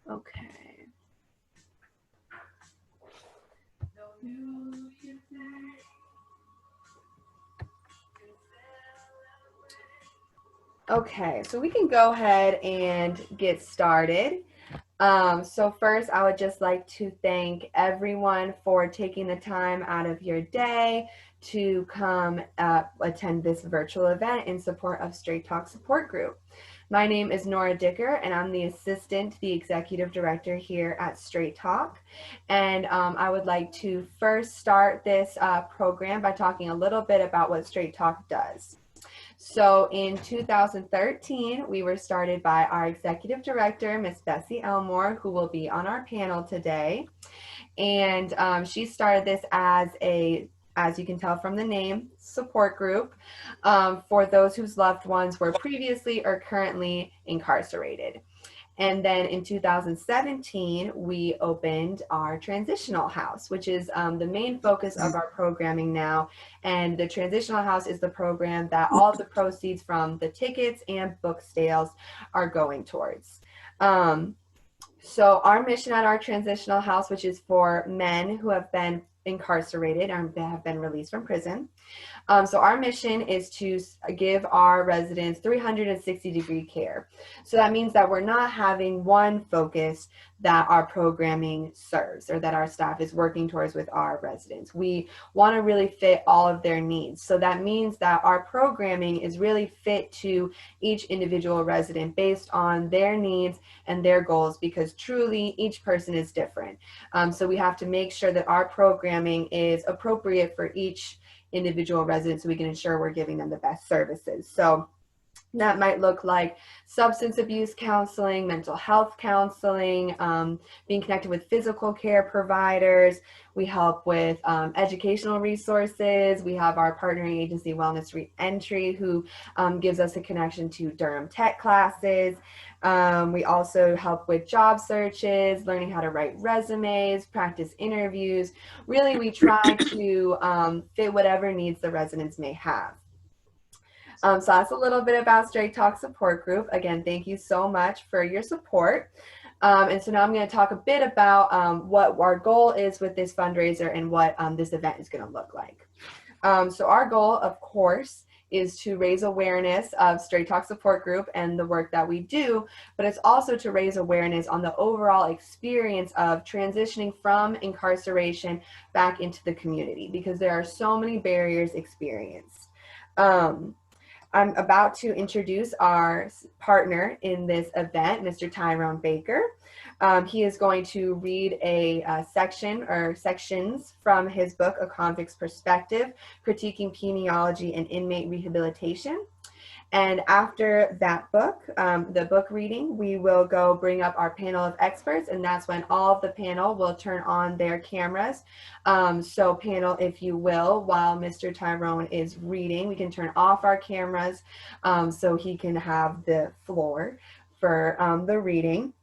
Okay. Okay, so we can go ahead and get started. So first, I would just like to thank everyone for taking the time out of your day to come attend this virtual event in support of Straight Talk Support Group. My name is Nora Dicker, and I'm the the executive director here at Straight Talk. And I would like to first start this program by talking a little bit about what Straight Talk does. So in 2013, we were started by our executive director, Miss Bessie Elmore, who will be on our panel today. And she started this as you can tell from the name, support group for those whose loved ones were previously or currently incarcerated. And then in 2017, we opened our Transitional House, which is the main focus of our programming now. And the Transitional House is the program that all the proceeds from the tickets and book sales are going towards. So our mission at our Transitional House, which is for men who have been incarcerated or have been released from prison. So our mission is to give our residents 360-degree care. So that means that we're not having one focus that our programming serves or that our staff is working towards with our residents. We want to really fit all of their needs. So that means that our programming is really fit to each individual resident based on their needs and their goals, because truly each person is different. So we have to make sure that our programming is appropriate for each individual residents so we can ensure we're giving them the best services. So that might look like substance abuse counseling, mental health counseling, being connected with physical care providers. We help with educational resources. We have our partnering agency, Wellness Reentry, who gives us a connection to Durham tech classes. We also help with job searches, learning how to write resumes, practice interviews. Really, we try to fit whatever needs the residents may have. So that's a little bit about Straight Talk Support Group. Again, thank you so much for your support. And so now I'm going to talk a bit about what our goal is with this fundraiser and what this event is going to look like. So our goal, of course, is to raise awareness of Straight Talk Support Group and the work that we do, but it's also to raise awareness on the overall experience of transitioning from incarceration back into the community, because there are so many barriers experienced. I'm about to introduce our partner in this event, Mr. Tyrone Baker. He is going to read a section or sections from his book, A Convict's Perspective, Critiquing Penology and Inmate Rehabilitation. And after that book, the book reading, we will go bring up our panel of experts, and that's when all of the panel will turn on their cameras. So panel, if you will, while Mr. Tyrone is reading, we can turn off our cameras so he can have the floor for the reading.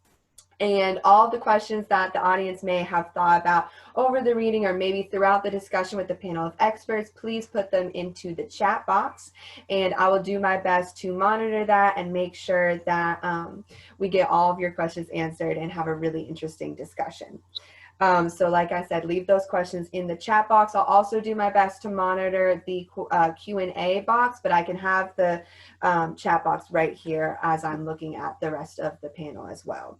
And all the questions that the audience may have thought about over the reading or maybe throughout the discussion with the panel of experts, please put them into the chat box, and I will do my best to monitor that and make sure that we get all of your questions answered and have a really interesting discussion. So like I said, leave those questions in the chat box. I'll also do my best to monitor the Q&A box, but I can have the chat box right here as I'm looking at the rest of the panel as well.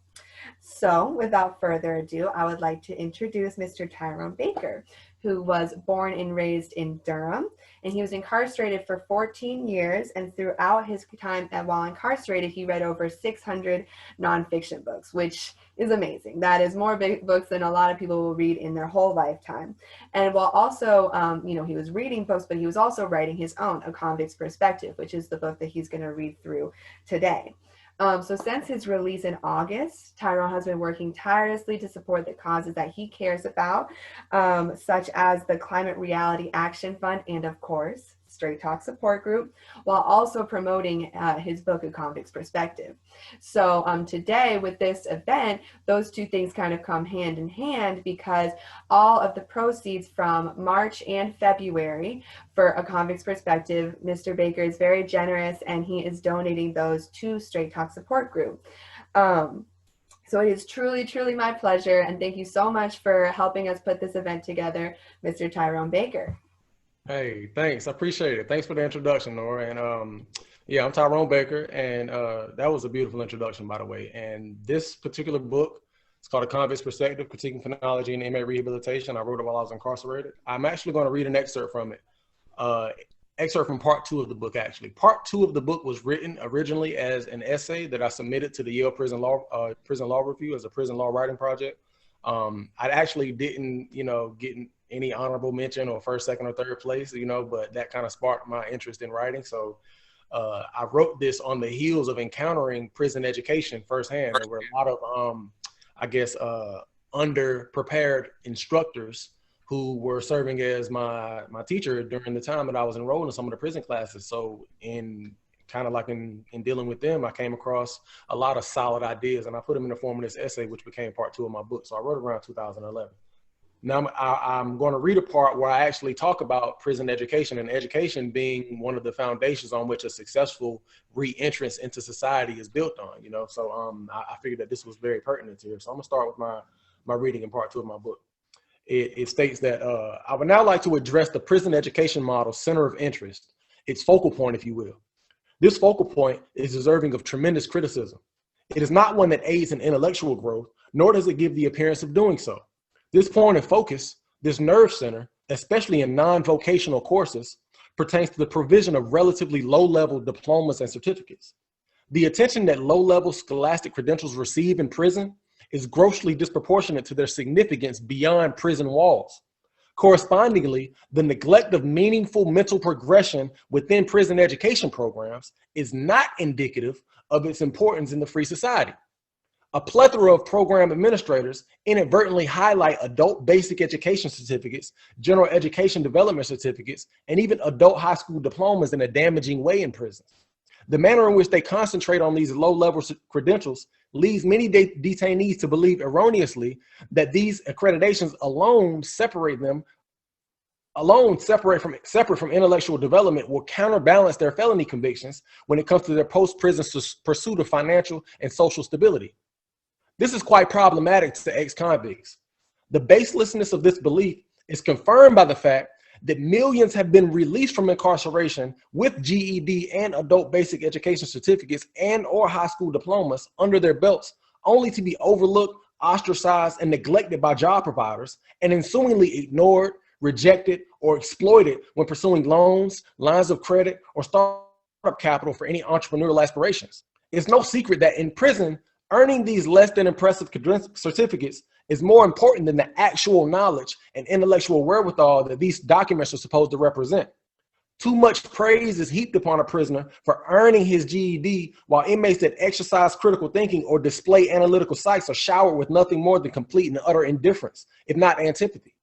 So without further ado, I would like to introduce Mr. Tyrone Baker, who was born and raised in Durham, and he was incarcerated for 14 years, and throughout his time while incarcerated, he read over 600 nonfiction books, which is amazing. That is more books than a lot of people will read in their whole lifetime. And while also, he was reading books, but he was also writing his own, A Convict's Perspective, which is the book that he's going to read through today. So since his release in August, Tyrone has been working tirelessly to support the causes that he cares about, such as the Climate Reality Action Fund and, of course, Straight Talk Support Group, while also promoting his book, A Convict's Perspective. So today with this event, those two things kind of come hand in hand, because all of the proceeds from March and February for A Convict's Perspective, Mr. Baker is very generous and he is donating those to Straight Talk Support Group. So it is truly, truly my pleasure. And thank you so much for helping us put this event together, Mr. Tyrone Baker. Hey, thanks. I appreciate it. Thanks for the introduction, Nora. And yeah, I'm Tyrone Baker, and that was a beautiful introduction, by the way. And this particular book, it's called A Convict's Perspective, Critiquing Penology and Inmate Rehabilitation. I wrote it while I was incarcerated. I'm actually going to read an excerpt from it. Excerpt from part 2 of the book, actually. Part 2 of the book was written originally as an essay that I submitted to the Yale Prison Law Review as a prison law writing project. I actually didn't, get any honorable mention or first, second, or third place, but that kind of sparked my interest in writing. So I wrote this on the heels of encountering prison education firsthand. There were a lot of, underprepared instructors who were serving as my teacher during the time that I was enrolled in some of the prison classes. So in dealing with them, I came across a lot of solid ideas, and I put them in the form of this essay, which became part 2 of my book. So I wrote it around 2011. Now I'm going to read a part where I actually talk about prison education, and education being one of the foundations on which a successful re-entrance into society is built on, So I figured that this was very pertinent here. So I'm gonna start with my reading in part 2 of my book. It states that I would now like to address the prison education model center of interest, its focal point, if you will. This focal point is deserving of tremendous criticism. It is not one that aids in intellectual growth, nor does it give the appearance of doing so. This point of focus, this nerve center, especially in non-vocational courses, pertains to the provision of relatively low-level diplomas and certificates. The attention that low-level scholastic credentials receive in prison is grossly disproportionate to their significance beyond prison walls. Correspondingly, the neglect of meaningful mental progression within prison education programs is not indicative of its importance in the free society. A plethora of program administrators inadvertently highlight adult basic education certificates, general education development certificates, and even adult high school diplomas in a damaging way in prisons. The manner in which they concentrate on these low-level credentials leads many detainees to believe erroneously that these accreditations separate from intellectual development will counterbalance their felony convictions when it comes to their post-prison pursuit of financial and social stability. This is quite problematic to ex-convicts. The baselessness of this belief is confirmed by the fact that millions have been released from incarceration with GED and adult basic education certificates and/or high school diplomas under their belts, only to be overlooked, ostracized, and neglected by job providers, and ensuingly ignored, rejected, or exploited when pursuing loans, lines of credit, or startup capital for any entrepreneurial aspirations. It's no secret that in prison, earning these less than impressive certificates is more important than the actual knowledge and intellectual wherewithal that these documents are supposed to represent. Too much praise is heaped upon a prisoner for earning his GED, while inmates that exercise critical thinking or display analytical sights are showered with nothing more than complete and utter indifference, if not antipathy.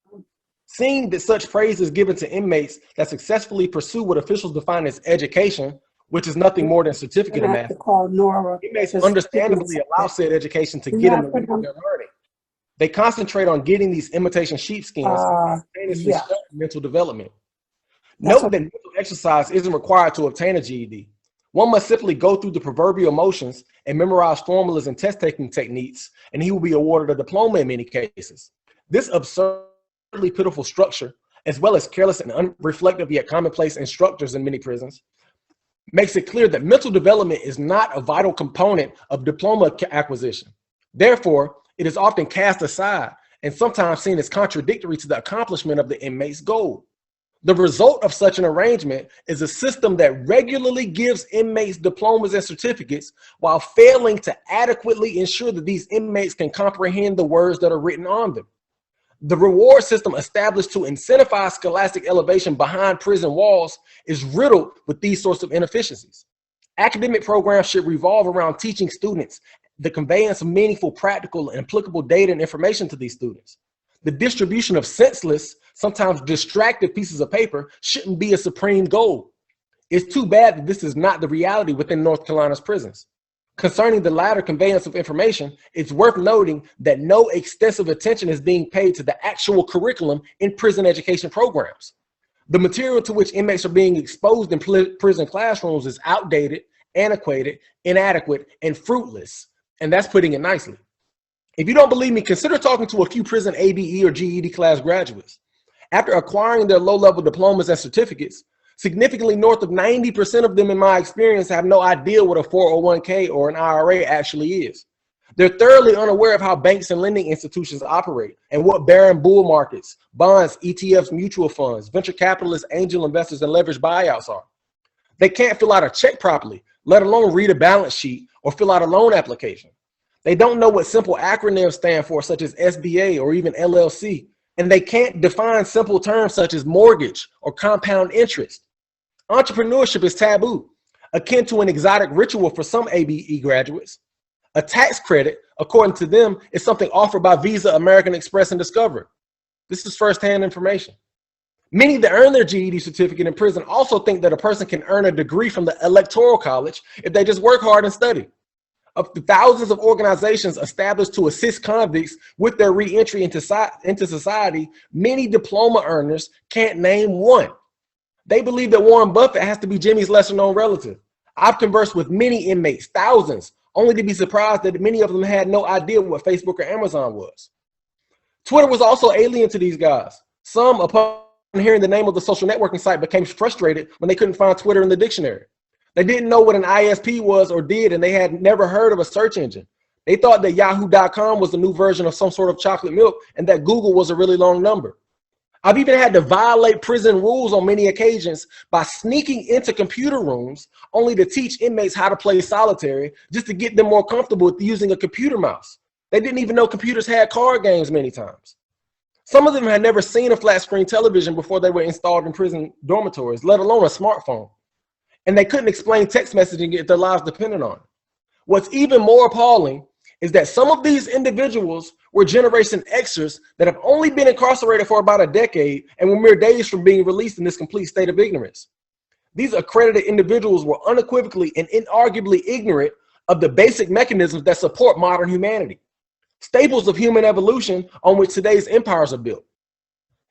Seeing that such praise is given to inmates that successfully pursue what officials define as education, which is nothing more than certificate amassment, inmates understandably allow said education to get in the way of their learning. They concentrate on getting these imitation sheepskins and simultaneously shut mental development. Note that mental exercise isn't required to obtain a GED. One must simply go through the proverbial motions and memorize formulas and test-taking techniques, and he will be awarded a diploma in many cases. This absurdly pitiful structure, as well as careless and unreflective yet commonplace instructors in many prisons, makes it clear that mental development is not a vital component of diploma acquisition. Therefore, it is often cast aside and sometimes seen as contradictory to the accomplishment of the inmate's goal. The result of such an arrangement is a system that regularly gives inmates diplomas and certificates while failing to adequately ensure that these inmates can comprehend the words that are written on them. The reward system established to incentivize scholastic elevation behind prison walls is riddled with these sorts of inefficiencies. Academic programs should revolve around teaching students the conveyance of meaningful, practical, and applicable data and information to these students. The distribution of senseless, sometimes distracted pieces of paper shouldn't be a supreme goal. It's too bad that this is not the reality within North Carolina's prisons. Concerning the latter conveyance of information, it's worth noting that no extensive attention is being paid to the actual curriculum in prison education programs. The material to which inmates are being exposed in prison classrooms is outdated, antiquated, inadequate, and fruitless. And that's putting it nicely. If you don't believe me, consider talking to a few prison ABE or GED class graduates. After acquiring their low-level diplomas and certificates, significantly north of 90% of them, in my experience, have no idea what a 401k or an IRA actually is. They're thoroughly unaware of how banks and lending institutions operate and what bear and bull markets, bonds, ETFs, mutual funds, venture capitalists, angel investors, and leveraged buyouts are. They can't fill out a check properly, let alone read a balance sheet or fill out a loan application. They don't know what simple acronyms stand for, such as SBA or even LLC, and they can't define simple terms such as mortgage or compound interest. Entrepreneurship is taboo, akin to an exotic ritual for some ABE graduates. A tax credit, according to them, is something offered by Visa, American Express, and Discover. This is firsthand information. Many that earn their GED certificate in prison also think that a person can earn a degree from the Electoral College if they just work hard and study. Of the thousands of organizations established to assist convicts with their reentry into society, many diploma earners can't name one. They believe that Warren Buffett has to be Jimmy's lesser-known relative. I've conversed with many inmates, thousands, only to be surprised that many of them had no idea what Facebook or Amazon was. Twitter was also alien to these guys. Some, upon hearing the name of the social networking site, became frustrated when they couldn't find Twitter in the dictionary. They didn't know what an ISP was or did, and they had never heard of a search engine. They thought that yahoo.com was the new version of some sort of chocolate milk and that Google was a really long number. I've even had to violate prison rules on many occasions by sneaking into computer rooms only to teach inmates how to play solitary just to get them more comfortable with using a computer mouse. They didn't even know computers had card games many times. Some of them had never seen a flat screen television before they were installed in prison dormitories, let alone a smartphone. And they couldn't explain text messaging if their lives depended on it. What's even more appalling is that some of these individuals were Generation Xers that have only been incarcerated for about a decade and were mere days from being released in this complete state of ignorance. These accredited individuals were unequivocally and inarguably ignorant of the basic mechanisms that support modern humanity, staples of human evolution on which today's empires are built.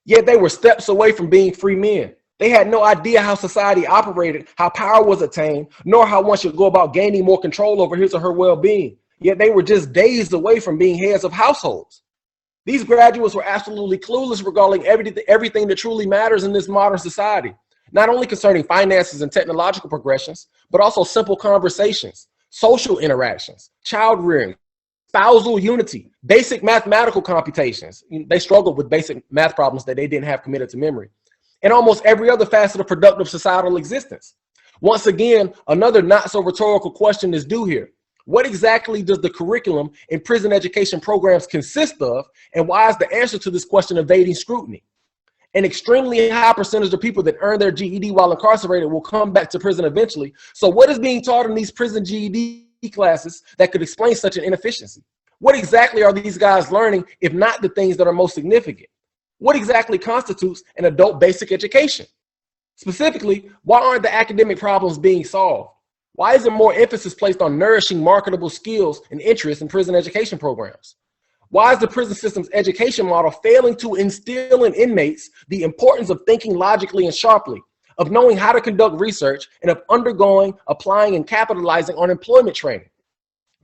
Yet they were steps away from being free men. They had no idea how society operated, how power was attained, nor how one should go about gaining more control over his or her well-being. Yet they were just days away from being heads of households. These graduates were absolutely clueless regarding everything that truly matters in this modern society, not only concerning finances and technological progressions, but also simple conversations, social interactions, child rearing, spousal unity, basic mathematical computations. They struggled with basic math problems that they didn't have committed to memory, and almost every other facet of productive societal existence. Once again, another not so rhetorical question is due here. What exactly does the curriculum in prison education programs consist of, and why is the answer to this question evading scrutiny? An extremely high percentage of people that earn their GED while incarcerated will come back to prison eventually. So what is being taught in these prison GED classes that could explain such an inefficiency? What exactly are these guys learning, if not the things that are most significant? What exactly constitutes an adult basic education? Specifically, why aren't the academic problems being solved? Why isn't more emphasis placed on nourishing marketable skills and interests in prison education programs? Why is the prison system's education model failing to instill in inmates the importance of thinking logically and sharply, of knowing how to conduct research, and of undergoing, applying, and capitalizing on employment training?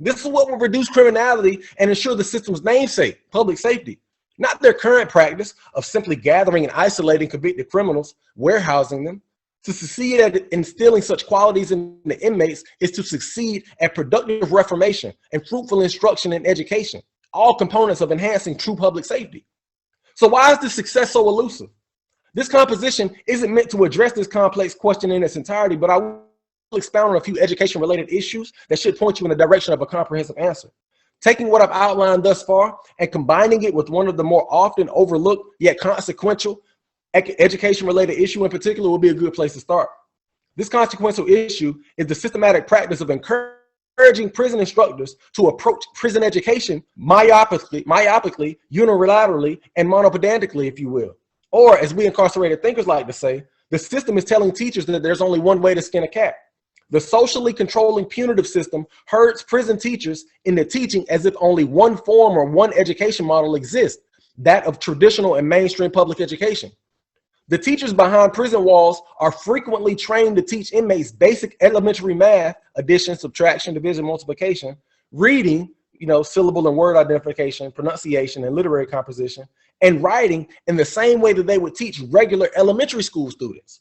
This is what will reduce criminality and ensure the system's namesake, public safety, not their current practice of simply gathering and isolating convicted criminals, warehousing them. To succeed at instilling such qualities in the inmates is to succeed at productive reformation and fruitful instruction and education, all components of enhancing true public safety. So why is this success so elusive? This composition isn't meant to address this complex question in its entirety, but I will expound on a few education-related issues that should point you in the direction of a comprehensive answer. Taking what I've outlined thus far and combining it with one of the more often overlooked yet consequential education-related issue in particular will be a good place to start. This consequential issue is the systematic practice of encouraging prison instructors to approach prison education myopically, unilaterally, and monopedantically, if you will. Or, as we incarcerated thinkers like to say, the system is telling teachers that there's only one way to skin a cat. The socially controlling punitive system herds prison teachers into teaching as if only one form or one education model exists, that of traditional and mainstream public education. The teachers behind prison walls are frequently trained to teach inmates basic elementary math, addition, subtraction, division, multiplication, reading, syllable and word identification, pronunciation, and literary composition, and writing in the same way that they would teach regular elementary school students.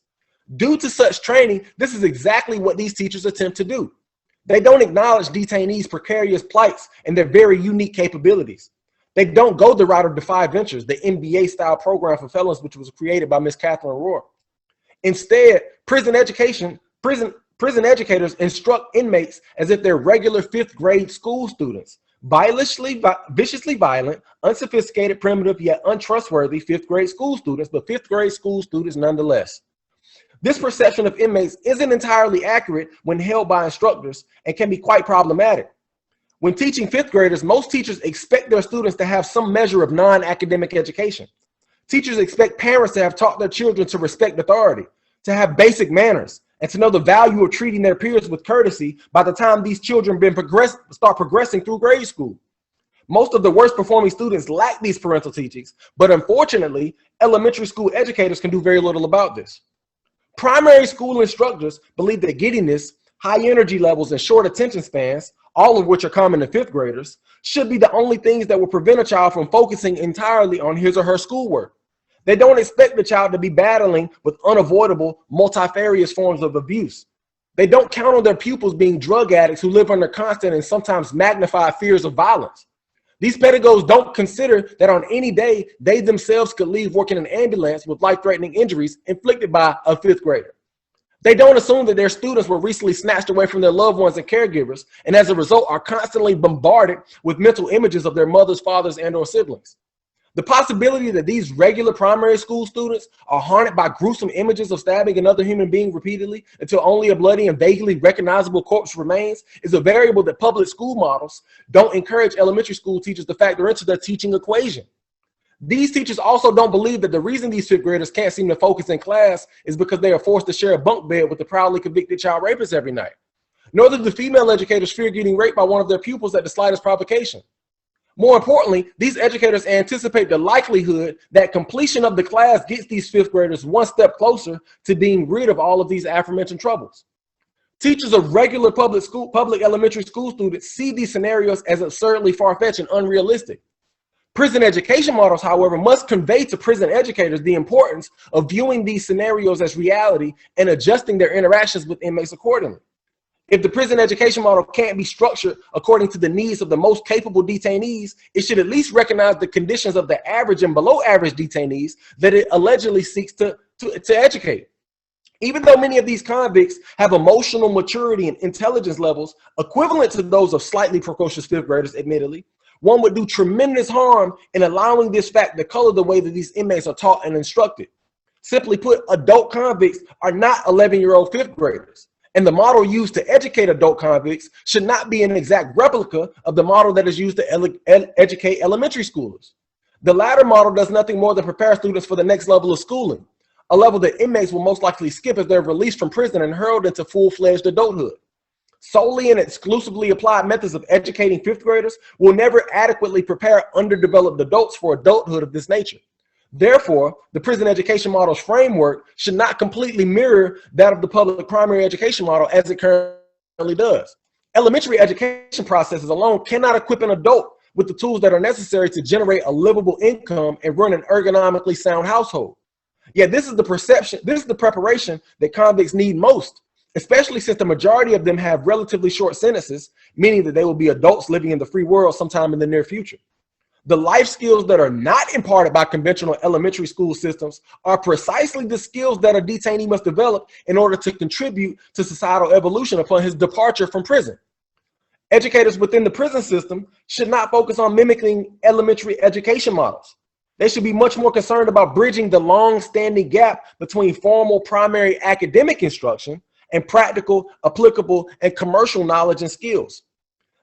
Due to such training, this is exactly what these teachers attempt to do. They don't acknowledge detainees' precarious plights and their very unique capabilities. They don't go the route of Defy Ventures, the MBA-style program for felons, which was created by Miss Catherine Rohr. Instead, prison educators instruct inmates as if they're regular 5th grade school students, viciously violent, unsophisticated, primitive, yet untrustworthy 5th grade school students, but 5th grade school students nonetheless. This perception of inmates isn't entirely accurate when held by instructors and can be quite problematic. When teaching 5th graders, most teachers expect their students to have some measure of non-academic education. Teachers expect parents to have taught their children to respect authority, to have basic manners, and to know the value of treating their peers with courtesy by the time these children start progressing through grade school. Most of the worst performing students lack these parental teachings, but unfortunately, elementary school educators can do very little about this. Primary school instructors believe that giddiness, high energy levels, and short attention spans, all of which are common to 5th graders, should be the only things that will prevent a child from focusing entirely on his or her schoolwork. They don't expect the child to be battling with unavoidable, multifarious forms of abuse. They don't count on their pupils being drug addicts who live under constant and sometimes magnified fears of violence. These pedagogues don't consider that on any day, they themselves could leave work in an ambulance with life-threatening injuries inflicted by a 5th grader. They don't assume that their students were recently snatched away from their loved ones and caregivers, and as a result are constantly bombarded with mental images of their mothers, fathers, and/or siblings. The possibility that these regular primary school students are haunted by gruesome images of stabbing another human being repeatedly until only a bloody and vaguely recognizable corpse remains is a variable that public school models don't encourage elementary school teachers to factor into their teaching equation. These teachers also don't believe that the reason these 5th graders can't seem to focus in class is because they are forced to share a bunk bed with the proudly convicted child rapist every night. Nor do the female educators fear getting raped by one of their pupils at the slightest provocation. More importantly, these educators anticipate the likelihood that completion of the class gets these 5th graders one step closer to being rid of all of these aforementioned troubles. Teachers of regular public elementary school students see these scenarios as absurdly far-fetched and unrealistic. Prison education models, however, must convey to prison educators the importance of viewing these scenarios as reality and adjusting their interactions with inmates accordingly. If the prison education model can't be structured according to the needs of the most capable detainees, it should at least recognize the conditions of the average and below average detainees that it allegedly seeks to educate. Even though many of these convicts have emotional maturity and intelligence levels equivalent to those of slightly precocious 5th graders, admittedly, one would do tremendous harm in allowing this fact to color the way that these inmates are taught and instructed. Simply put, adult convicts are not 11-year-old 5th graders. And the model used to educate adult convicts should not be an exact replica of the model that is used to educate elementary schoolers. The latter model does nothing more than prepare students for the next level of schooling, a level that inmates will most likely skip as they're released from prison and hurled into full-fledged adulthood. Solely and exclusively applied methods of educating 5th graders will never adequately prepare underdeveloped adults for adulthood of this nature. Therefore, the prison education model's framework should not completely mirror that of the public primary education model as it currently does. Elementary education processes alone cannot equip an adult with the tools that are necessary to generate a livable income and run an ergonomically sound household. Yet this is the preparation that convicts need most, especially since the majority of them have relatively short sentences, meaning that they will be adults living in the free world sometime in the near future. The life skills that are not imparted by conventional elementary school systems are precisely the skills that a detainee must develop in order to contribute to societal evolution upon his departure from prison. Educators within the prison system should not focus on mimicking elementary education models. They should be much more concerned about bridging the long-standing gap between formal primary academic instruction and practical, applicable, and commercial knowledge and skills.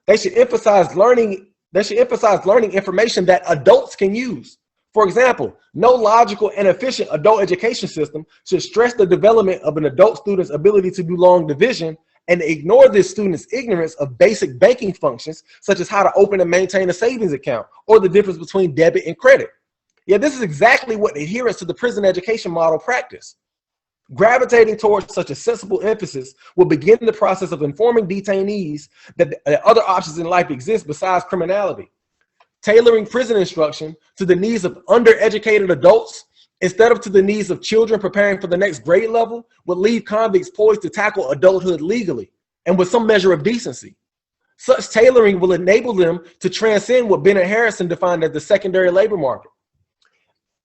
They should emphasize learning information that adults can use. For example, no logical and efficient adult education system should stress the development of an adult student's ability to do long division and ignore this student's ignorance of basic banking functions, such as how to open and maintain a savings account or the difference between debit and credit. Yeah, this is exactly what adherence to the prison education model practice. Gravitating towards such a sensible emphasis will begin the process of informing detainees that other options in life exist besides criminality. Tailoring prison instruction to the needs of undereducated adults instead of to the needs of children preparing for the next grade level would leave convicts poised to tackle adulthood legally and with some measure of decency. Such tailoring will enable them to transcend what Bennett Harrison defined as the secondary labor market.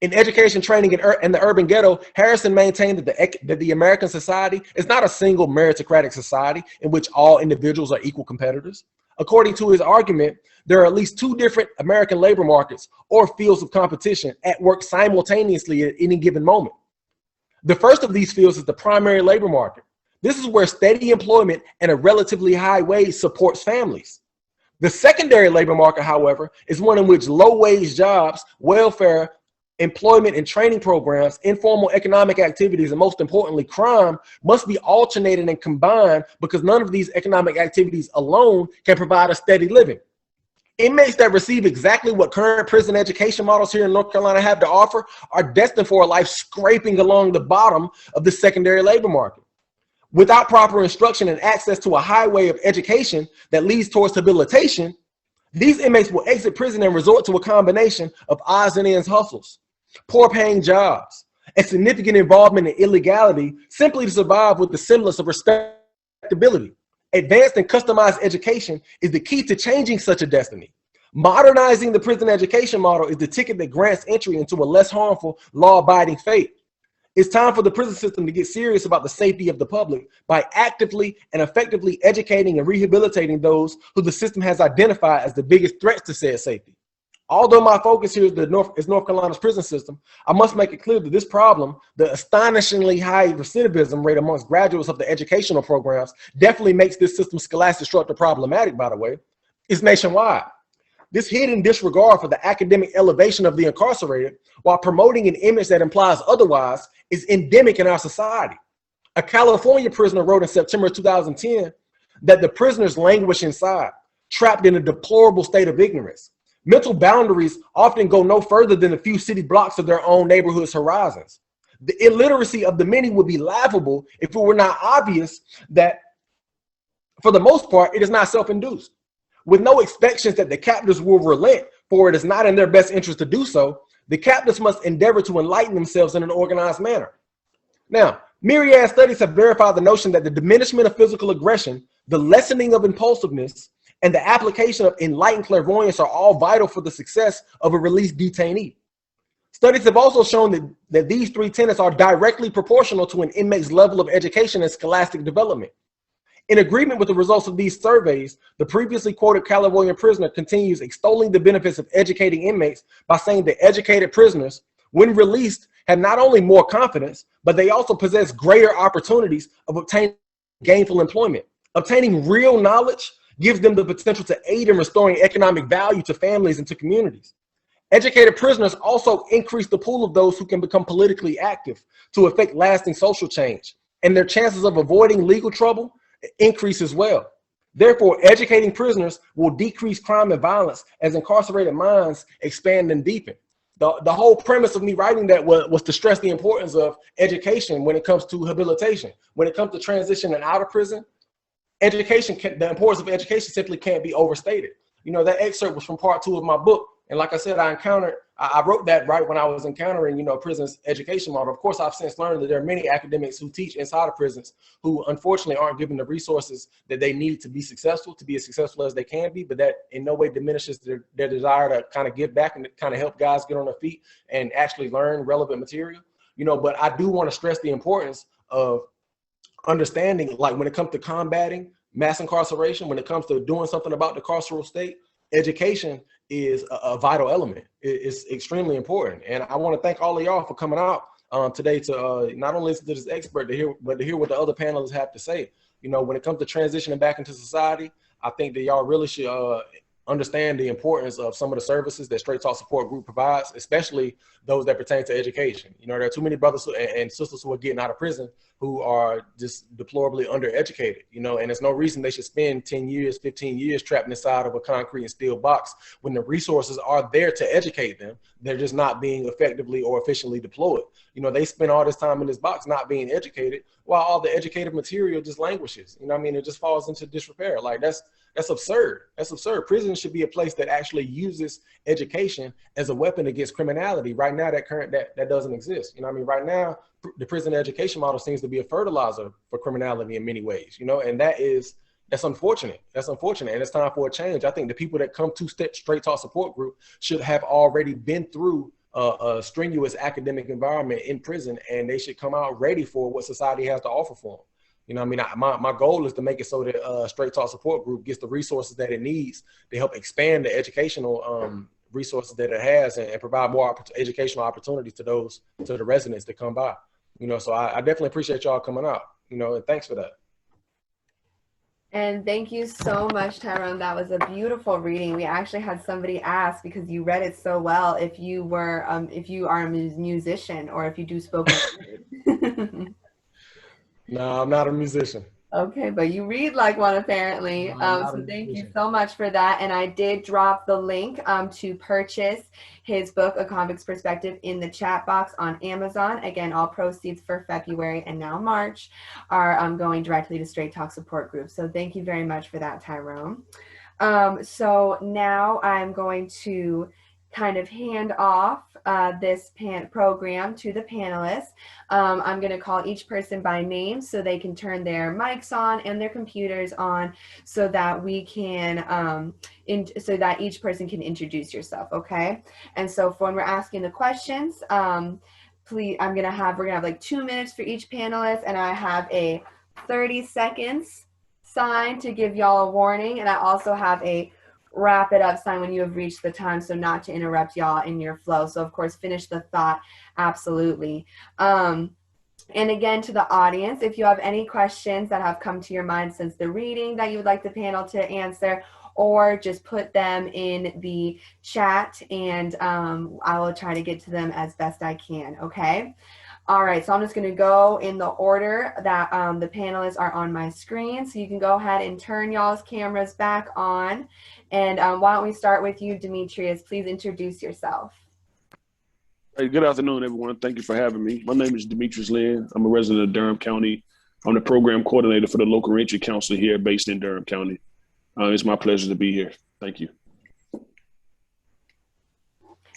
In Education, Training, and the Urban Ghetto, Harrison maintained that the American society is not a single meritocratic society in which all individuals are equal competitors. According to his argument, there are at least two different American labor markets or fields of competition at work simultaneously at any given moment. The first of these fields is the primary labor market. This is where steady employment and a relatively high wage supports families. The secondary labor market, however, is one in which low-wage jobs, welfare, employment and training programs, informal economic activities, and most importantly, crime must be alternated and combined because none of these economic activities alone can provide a steady living. Inmates that receive exactly what current prison education models here in North Carolina have to offer are destined for a life scraping along the bottom of the secondary labor market. Without proper instruction and access to a highway of education that leads towards habilitation, these inmates will exit prison and resort to a combination of odds and ends hustles, poor paying jobs, and significant involvement in illegality simply to survive with the semblance of respectability. Advanced and customized education is the key to changing such a destiny. Modernizing the prison education model is the ticket that grants entry into a less harmful, law-abiding fate. It's time for the prison system to get serious about the safety of the public by actively and effectively educating and rehabilitating those who the system has identified as the biggest threats to said safety. Although my focus here is North Carolina's prison system, I must make it clear that this problem, the astonishingly high recidivism rate amongst graduates of the educational programs, definitely makes this system's scholastic structure problematic, by the way, is nationwide. This hidden disregard for the academic elevation of the incarcerated while promoting an image that implies otherwise is endemic in our society. A California prisoner wrote in September 2010 that the prisoners languish inside, trapped in a deplorable state of ignorance. Mental boundaries often go no further than a few city blocks of their own neighborhood's horizons. The illiteracy of the many would be laughable if it were not obvious that, for the most part, it is not self-induced. With no expectations that the captors will relent, for it is not in their best interest to do so, the captors must endeavor to enlighten themselves in an organized manner. Now, myriad studies have verified the notion that the diminishment of physical aggression, the lessening of impulsiveness, and the application of enlightened clairvoyance are all vital for the success of a released detainee. Studies have also shown that these three tenets are directly proportional to an inmate's level of education and scholastic development. In agreement with the results of these surveys, the previously quoted California prisoner continues extolling the benefits of educating inmates by saying that educated prisoners, when released, have not only more confidence, but they also possess greater opportunities of obtaining gainful employment. Obtaining real knowledge gives them the potential to aid in restoring economic value to families and to communities. Educated prisoners also increase the pool of those who can become politically active to effect lasting social change, and their chances of avoiding legal trouble increase as well. Therefore, educating prisoners will decrease crime and violence as incarcerated minds expand and deepen. The whole premise of me writing that was to stress the importance of education when it comes to rehabilitation. When it comes to transitioning out of prison, the importance of education simply can't be overstated. You know, that excerpt was from part 2 of my book. And like I said, I wrote that right when I was encountering, prison's education model. Of course, I've since learned that there are many academics who teach inside of prisons who unfortunately aren't given the resources that they need to be successful as successful as they can be, but that in no way diminishes their desire to kind of give back and kind of help guys get on their feet and actually learn relevant material. But I do want to stress the importance of understanding, like when it comes to combating mass incarceration, when it comes to doing something about the carceral state, education is a vital element. It's extremely important. And I want to thank all of y'all for coming out today to not only listen to this expert, but to hear what the other panelists have to say. When it comes to transitioning back into society, I think that y'all really should understand the importance of some of the services that Straight Talk Support Group provides, especially those that pertain to education. You know, there are too many brothers and sisters who are getting out of prison who are just deplorably undereducated, you know, and there's no reason they should spend 10 years, 15 years trapped inside of a concrete and steel box when the resources are there to educate them. They're just not being effectively or efficiently deployed. You know, they spend all this time in this box not being educated while all the educated material just languishes. You know what I mean? It just falls into disrepair. Like that's absurd. That's absurd. Prison should be a place that actually uses education as a weapon against criminality. Right now, that doesn't exist. You know what I mean? Right now, the prison education model seems to be a fertilizer for criminality in many ways, you know, and that's unfortunate. That's unfortunate. And it's time for a change. I think the people that come to Straight Talk Support Group should have already been through a strenuous academic environment in prison, and they should come out ready for what society has to offer for them. You know what I mean? My goal is to make it so that Straight Talk Support Group gets the resources that it needs to help expand the educational resources that it has and provide more educational opportunities to the residents that come by. You know, so I definitely appreciate y'all coming out, you know, and thanks for that. And thank you so much, Tyrone. That was a beautiful reading. We actually had somebody ask, because you read it so well, if you are a musician or if you do spoken word. No, I'm not a musician. Okay, but you read like one apparently. So thank you so much for that. And I did drop the link to purchase his book, A Convict's Perspective, in the chat box on Amazon. Again, all proceeds for February and now March are going directly to Straight Talk Support Group. So thank you very much for that, Tyrone. So now I'm going to kind of hand off this program to the panelists. I'm going to call each person by name so they can turn their mics on and their computers on so that we can, so that each person can introduce yourself, okay? And so for when we're asking the questions, please, we're gonna have like 2 minutes for each panelist, and I have a 30 seconds sign to give y'all a warning, and I also have a wrap it up sign when you have reached the time, so not to interrupt y'all in your flow. So of course, finish the thought, absolutely. And again, to the audience, if you have any questions that have come to your mind since the reading that you would like the panel to answer, or just put them in the chat, and I will try to get to them as best I can, okay? All right, so I'm just gonna go in the order that the panelists are on my screen. So you can go ahead and turn y'all's cameras back on. And why don't we start with you, Demetrius? Please introduce yourself. Hey, good afternoon, everyone. Thank you for having me. My name is Demetrius Lynn. I'm a resident of Durham County. I'm the program coordinator for the local Reentry Council here based in Durham County. It's my pleasure to be here. Thank you.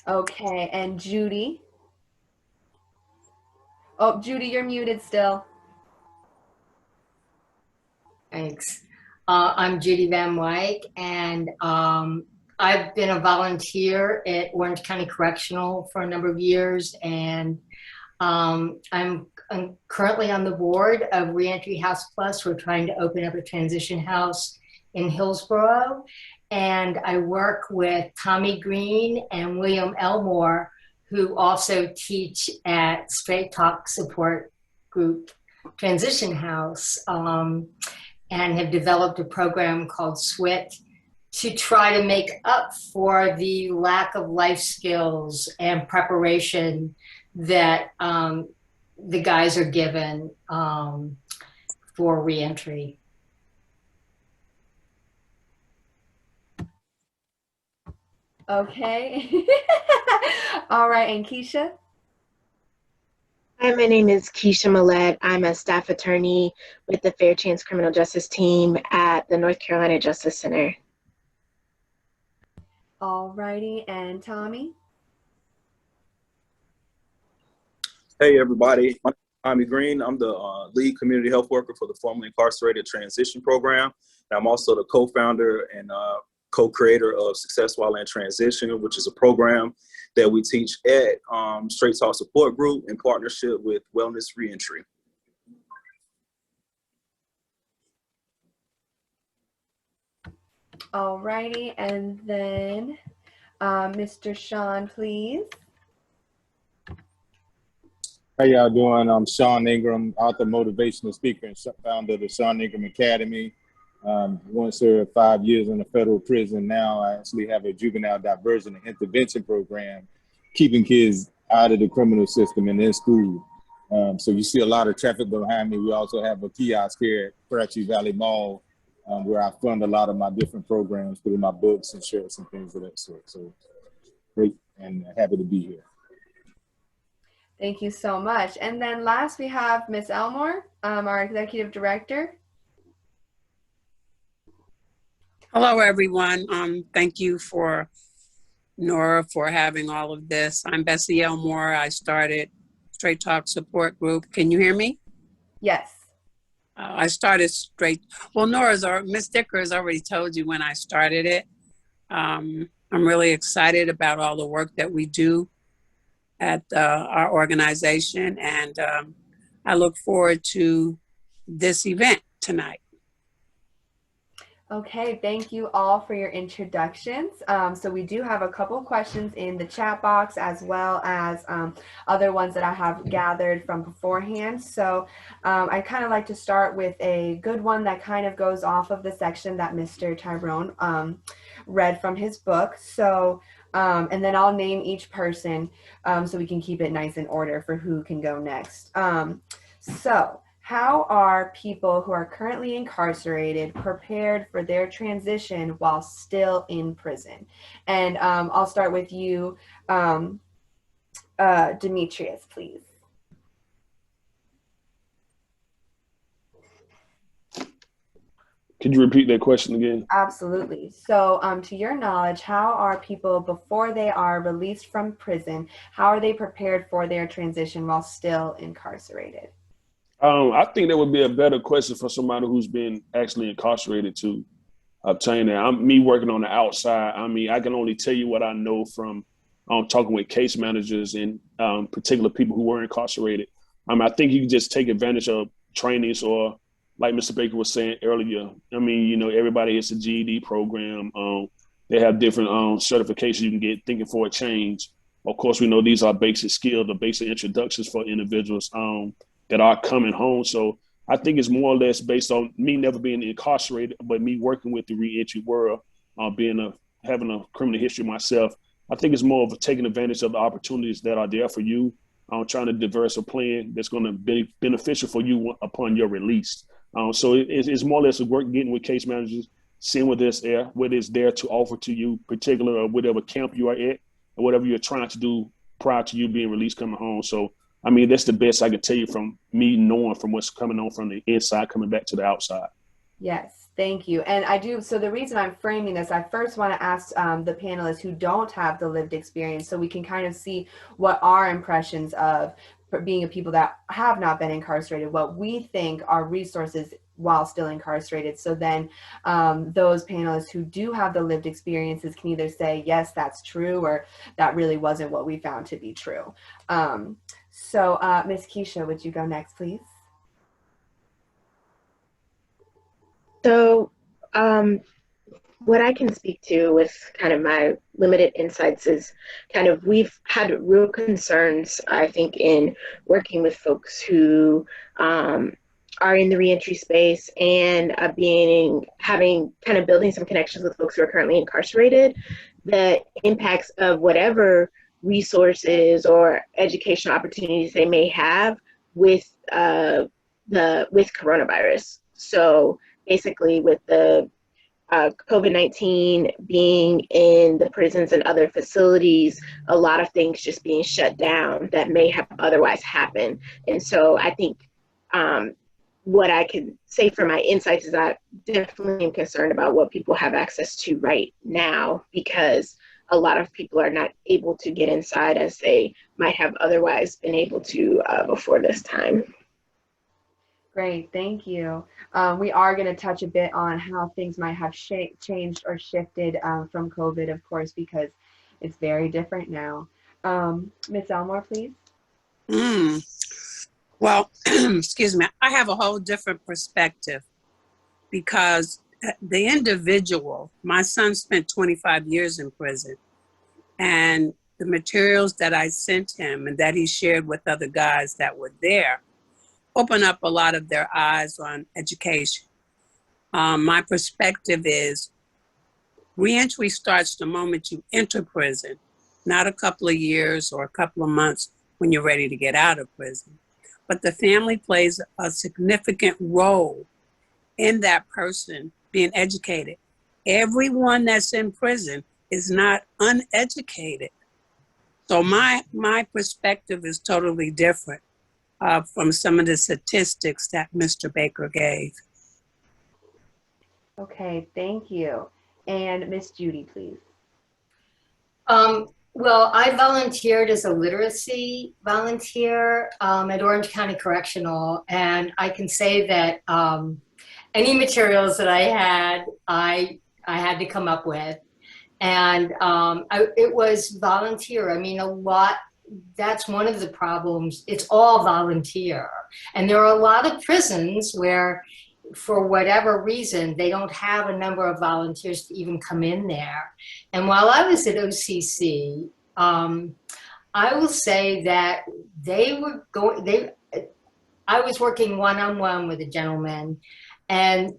Okay, and Judy? Oh, Judy, you're muted still. Thanks. I'm Judy Van Wyk, and I've been a volunteer at Orange County Correctional for a number of years, and I'm currently on the board of Reentry House Plus. We're trying to open up a transition house in Hillsborough, and I work with Tommy Green and William Elmore, who also teach at Straight Talk Support Group Transition House, and have developed a program called SWIT to try to make up for the lack of life skills and preparation that the guys are given for reentry. Okay. All right, and Keisha? Hi, my name is Keisha Millett. I'm a staff attorney with the Fair Chance Criminal Justice Team at the North Carolina Justice Center. All righty, and Tommy? Hey, everybody. I'm Tommy Green. I'm the lead community health worker for the formerly incarcerated transition program. And I'm also the co-founder and co-creator of Success While in Transition, which is a program that we teach at Straight Talk Support Group in partnership with Wellness Reentry. All righty, and then Mr. Sean, please. How y'all doing? I'm Sean Ingram, author, motivational speaker, and founder of the Sean Ingram Academy. Once served 5 years in a federal prison. Now I actually have a juvenile diversion and intervention program, keeping kids out of the criminal system and in school. So you see a lot of traffic behind me. We also have a kiosk here at Karachi Valley Mall, where I fund a lot of my different programs through my books and shirts and things of that sort. So great and happy to be here. Thank you so much. And then last we have Ms. Elmore, our Executive Director. Hello, everyone. Thank you for Nora for having all of this. I'm Bessie Elmore. I started Straight Talk Support Group. Can you hear me? Yes. I started well, Ms. Dicker has already told you when I started it. I'm really excited about all the work that we do at our organization, and I look forward to this event tonight. Okay, thank you all for your introductions. So we do have a couple questions in the chat box, as well as other ones that I have gathered from beforehand. So I kind of like to start with a good one that kind of goes off of the section that Mr. Tyrone read from his book. So, and then I'll name each person so we can keep it nice in order for who can go next. So, how are people who are currently incarcerated prepared for their transition while still in prison? And I'll start with you, Demetrius, please. Could you repeat that question again? Absolutely. So to your knowledge, how are people before they are released from prison, how are they prepared for their transition while still incarcerated? I think that would be a better question for somebody who's been actually incarcerated to obtain that. Me working on the outside. I mean, I can only tell you what I know from talking with case managers and particular people who were incarcerated. I think you can just take advantage of trainings, or like Mr. Baker was saying earlier. I mean, you know, everybody has a GED program. They have different certifications you can get thinking for a change. Of course, we know these are basic skills, the basic introductions for individuals that are coming home. So I think it's more or less based on me never being incarcerated, but me working with the reentry world, having a criminal history myself. I think it's more of taking advantage of the opportunities that are there for you, trying to diverse a plan that's going to be beneficial for you upon your release. So it's more or less a work getting with case managers, seeing what is there to offer to you, particular or whatever camp you are at, or whatever you're trying to do prior to you being released coming home. So I mean, that's the best I can tell you from me knowing from what's coming on from the inside, coming back to the outside. Yes, thank you. And I do, so the reason I'm framing this, I first want to ask the panelists who don't have the lived experience, so we can kind of see what our impressions of being a people that have not been incarcerated, what we think are resources while still incarcerated. So then those panelists who do have the lived experiences can either say, yes, that's true, or that really wasn't what we found to be true. So Ms. Keisha, would you go next, please? So what I can speak to with kind of my limited insights is kind of we've had real concerns, I think, in working with folks who are in the reentry space and having kind of building some connections with folks who are currently incarcerated, the impacts of whatever resources or educational opportunities they may have with coronavirus. So basically with the COVID-19 being in the prisons and other facilities, a lot of things just being shut down that may have otherwise happened. And so I think what I can say for my insights is I definitely am concerned about what people have access to right now, because a lot of people are not able to get inside as they might have otherwise been able to before this time. Great, thank you. We are going to touch a bit on how things might have changed or shifted from COVID, of course, because it's very different now. Ms. Elmore, please. Well, excuse me, I have a whole different perspective, because the individual, my son spent 25 years in prison, and the materials that I sent him and that he shared with other guys that were there open up a lot of their eyes on education. My perspective is reentry starts the moment you enter prison, not a couple of years or a couple of months when you're ready to get out of prison. But the family plays a significant role in that person being educated. Everyone that's in prison is not uneducated. So my perspective is totally different from some of the statistics that Mr. Baker gave. Okay, thank you. And Miss Judy, please. Well, I volunteered as a literacy volunteer at Orange County Correctional, and I can say that any materials that I had to come up with, and it was volunteer. I mean, that's one of the problems. It's all volunteer, and there are a lot of prisons where, for whatever reason, they don't have a number of volunteers to even come in there. And while I was at OCC, I will say that I was working one-on-one with a gentleman, and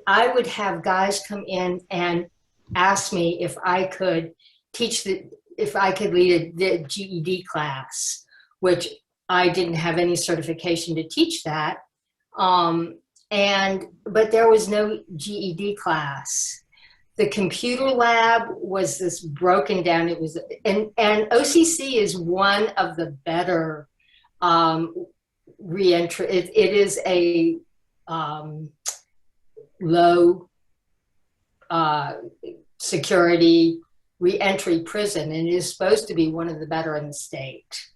I would have guys come in and ask me if I could lead the GED class, which I didn't have any certification to teach that. But there was no GED class. The computer lab was this broken down. It was, and OCC is one of the better reentry. It is a low security reentry prison, and it is supposed to be one of the better in the state.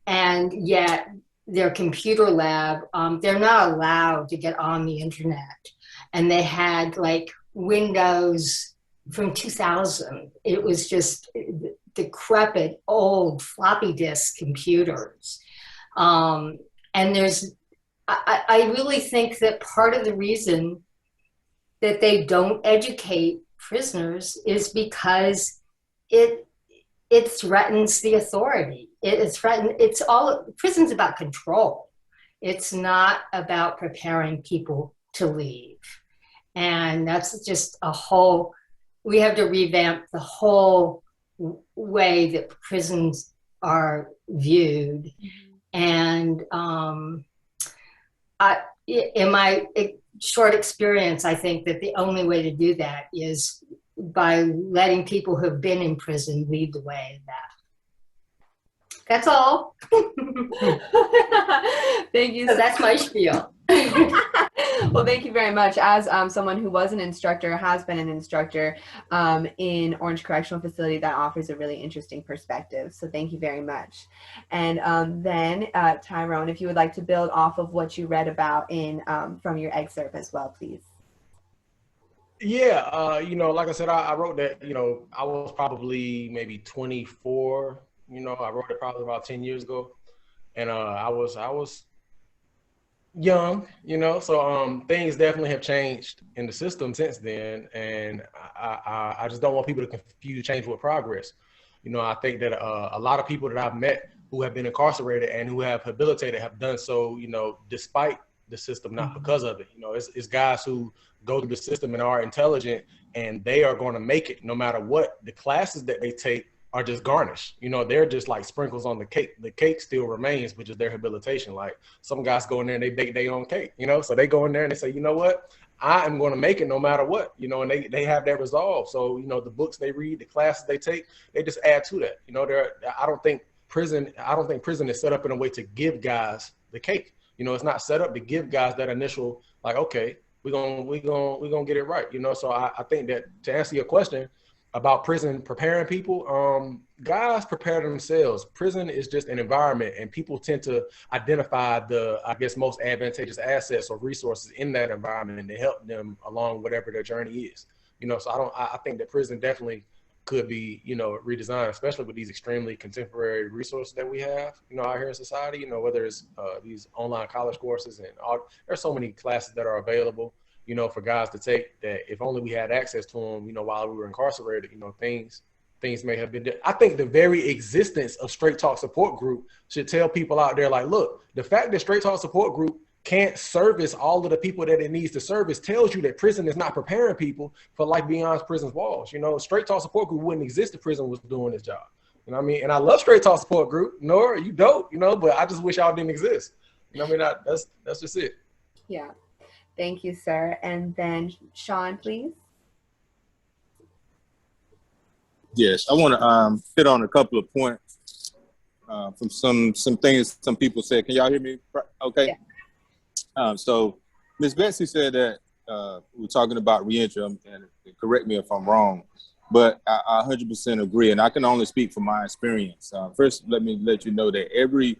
And yet their computer lab, they're not allowed to get on the internet. And they had like Windows from 2000. It was just decrepit old floppy disk computers. And I really think that part of the reason that they don't educate prisoners is because it threatens the authority. Prison's about control. It's not about preparing people to leave. And that's just we have to revamp the whole way that prisons are viewed. And in my short experience, I think that the only way to do that is by letting people who have been in prison lead the way in that. That's all. Thank you. So that's my spiel. Well, thank you very much. As someone who was an instructor, has been an instructor in Orange Correctional Facility, that offers a really interesting perspective. So thank you very much. And then Tyrone, if you would like to build off of what you read about from your excerpt as well, please. Yeah, like I said, I wrote that, I was probably maybe 24, I wrote it probably about 10 years ago. And I was young, so things definitely have changed in the system since then. And I just don't want people to confuse change with progress. I think that a lot of people that I've met who have been incarcerated and who have habilitated have done so, despite the system, not because of it. It's guys who go through the system and are intelligent, and they are going to make it no matter what. The classes that they take are just garnish. They're just like sprinkles on the cake. The cake still remains, which is their habilitation. Like some guys go in there and they bake their own cake, so they go in there and they say, you know what, I am going to make it no matter what, and they have that resolve. So, the books they read, the classes they take, they just add to that. I don't think prison is set up in a way to give guys the cake. It's not set up to give guys that initial, like, okay, we're gonna get it right. So I think that to answer your question about prison preparing people, guys prepare themselves. Prison is just an environment, and people tend to identify the, I guess, most advantageous assets or resources in that environment, and to help them along whatever their journey is. So I think that prison definitely could be, redesigned, especially with these extremely contemporary resources that we have, out here in society, whether it's these online college courses and there's so many classes that are available, for guys to take, that if only we had access to them, while we were incarcerated, things may have been I think the very existence of Straight Talk Support Group should tell people out there, like, look, the fact that Straight Talk Support Group can't service all of the people that it needs to service tells you that prison is not preparing people for life beyond prison's walls. You know, Straight Talk Support Group wouldn't exist if prison was doing its job. You know what I mean? And I love Straight Talk Support Group. Nora, you dope, you know, but I just wish y'all didn't exist. You know what I mean? That's just it. Yeah. Thank you, sir. And then Sean, please. Yes, I want to hit on a couple of points from some things some people said. Can y'all hear me? Okay. Yeah. So Ms. Bessie said that we're talking about reentry, and correct me if I'm wrong, but I 100% agree, and I can only speak from my experience. First, let me let you know that every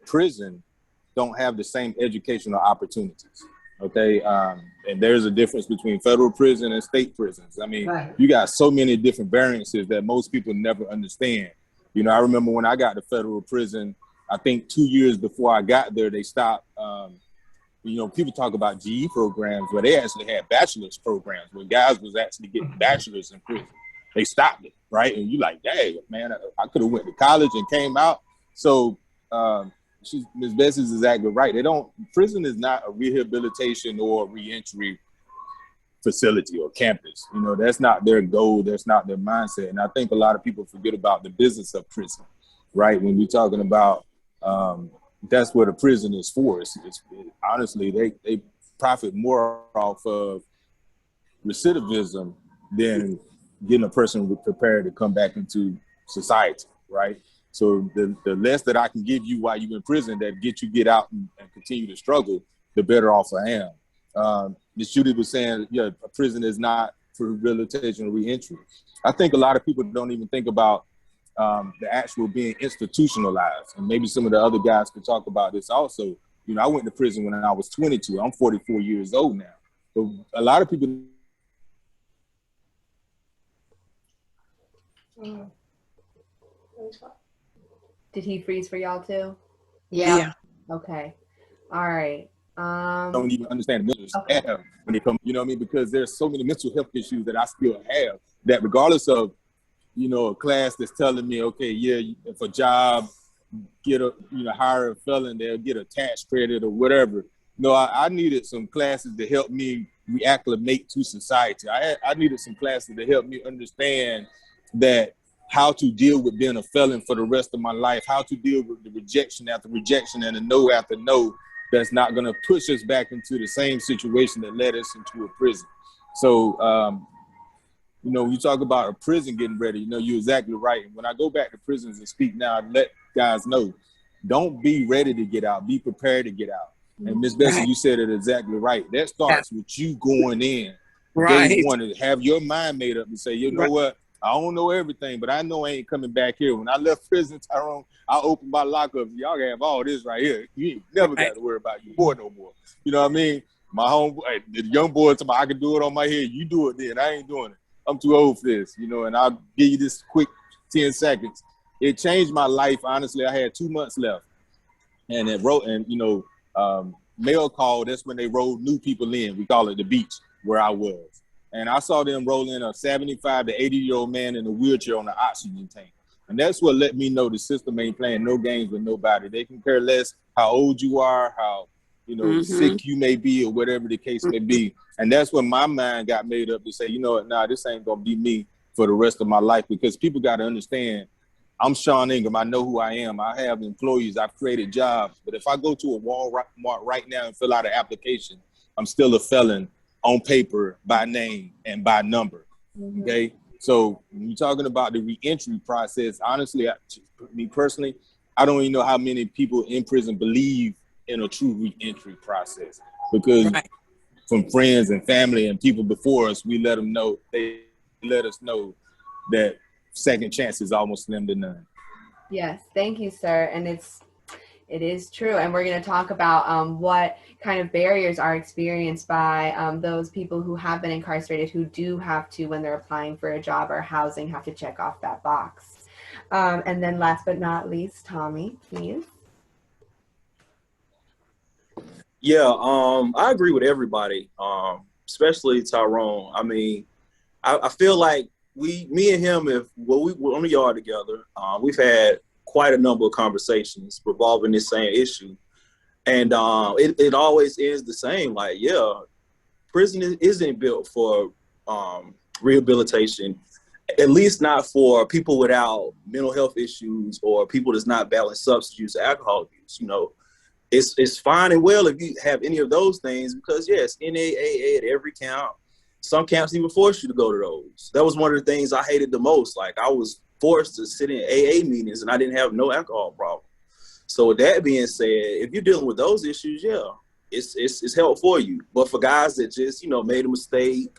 prison don't have the same educational opportunities. Okay, and there's a difference between federal prison and state prisons. I mean, you got so many different variances that most people never understand. You know, I remember when I got to federal prison, I think 2 years before I got there, they stopped. You know, people talk about GE programs, where they actually had bachelor's programs where guys was actually getting bachelor's in prison. They stopped it, right? And you like, dang, man, I could have went to college and came out. So Ms. Bessie is exactly right. Prison is not a rehabilitation or reentry facility or campus. You know, that's not their goal. That's not their mindset. And I think a lot of people forget about the business of prison, right? When we're talking about, that's what a prison is for. Honestly, they profit more off of recidivism than getting a person prepared to come back into society, right? So the less that I can give you while you're in prison that get out and continue to struggle, the better off I am. Ms. Judy was saying, yeah, a prison is not for rehabilitation or reentry. I think a lot of people don't even think about the actual being institutionalized. And maybe some of the other guys could talk about this also. You know, I went to prison when I was 22. I'm 44 years old now. But a lot of people. Did he freeze for y'all too? Yeah. Okay. All right. Don't even understand the mental have when they come, you know what I mean? Because there's so many mental health issues that I still have that regardless of, you know, a class that's telling me, okay, yeah, if a job, hire a felon, they'll get a tax credit or whatever. No, I needed some classes to help me reacclimate to society. I needed some classes to help me understand that how to deal with being a felon for the rest of my life, how to deal with the rejection after rejection and the no after no that's not going to push us back into the same situation that led us into a prison. So, you know, you talk about a prison getting ready, you know, you're exactly right. When I go back to prisons and speak now, I let guys know, don't be ready to get out, be prepared to get out. And Ms. Bessie, you said it exactly right. That starts with you going in. Right. They want to have your mind made up and say, you know what? I don't know everything, but I know I ain't coming back here. When I left prison, Tyrone, I opened my lockup. Y'all can have all this right here. You ain't never got to worry about your boy no more. You know what I mean? My homeboy, the young boy told me I can do it on my head. You do it then. I ain't doing it. I'm too old for this, you know, and I'll give you this quick 10 seconds. It changed my life. Honestly, I had 2 months left. And mail call, that's when they rolled new people in. We call it the beach where I was. And I saw them roll in a 75 to 80-year-old man in a wheelchair on the oxygen tank. And that's what let me know the system ain't playing no games with nobody. They can care less how old you are, how, you know, sick you may be or whatever the case may be. And that's when my mind got made up to say, you know what, nah, this ain't going to be me for the rest of my life, because people got to understand, I'm Sean Ingram. I know who I am. I have employees. I've created jobs. But if I go to a Walmart right now and fill out an application, I'm still a felon on paper, by name and by number. Okay. So when you're talking about the reentry process, honestly, me personally, I don't even know how many people in prison believe in a true reentry process, because from friends and family and people before us, they let us know that second chance is almost slim to none. Yes, thank you, sir. And it is true. And we're going to talk about what kind of barriers are experienced by those people who have been incarcerated, who do have to, when they're applying for a job or housing, have to check off that box. And then last but not least, Tommy, please. Yeah, I agree with everybody, especially Tyrone. I mean, I feel like me and him, if we were on the yard together, we've had quite a number of conversations revolving this same issue. And it always ends the same. Like, yeah, prison isn't built for rehabilitation, at least not for people without mental health issues or people that's not battling substance use or alcohol use. You know, it's fine and well if you have any of those things, because yes, NAAA at every camp. Some camps even force you to go to those. That was one of the things I hated the most. Like, I was forced to sit in AA meetings and I didn't have no alcohol problem. So with that being said, if you're dealing with those issues, yeah, it's help for you. But for guys that just, you know, made a mistake,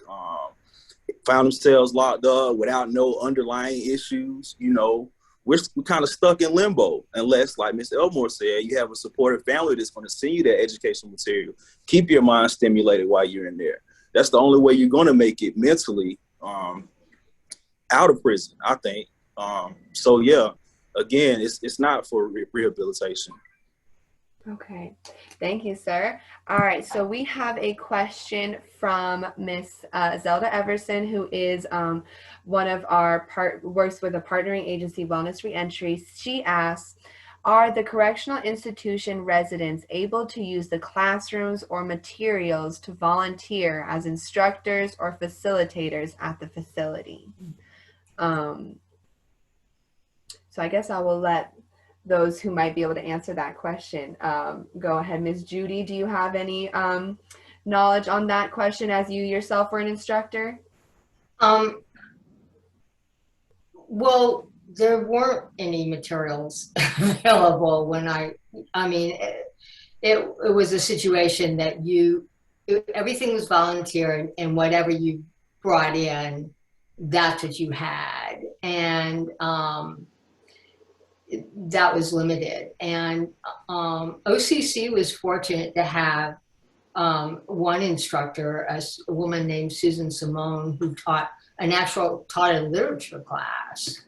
found themselves locked up without no underlying issues, you know, we're kind of stuck in limbo unless, like Mr. Elmore said, you have a supportive family that's going to send you that educational material. Keep your mind stimulated while you're in there. That's the only way you're going to make it mentally out of prison, I think. So yeah, again, it's not for rehabilitation. Okay, thank you, sir. All right, so we have a question from Miss Zelda Everson, who is one of our works with a partnering agency, Wellness Reentry. She asks, are the correctional institution residents able to use the classrooms or materials to volunteer as instructors or facilitators at the facility? So I guess I will let those who might be able to answer that question go ahead. Ms. Judy, do you have any knowledge on that question as you yourself were an instructor? Well, there weren't any materials available when it was a situation that everything was volunteer, and whatever you brought in, that's what you had. And that was limited. And OCC was fortunate to have one instructor, a woman named Susan Simone, who taught a literature class,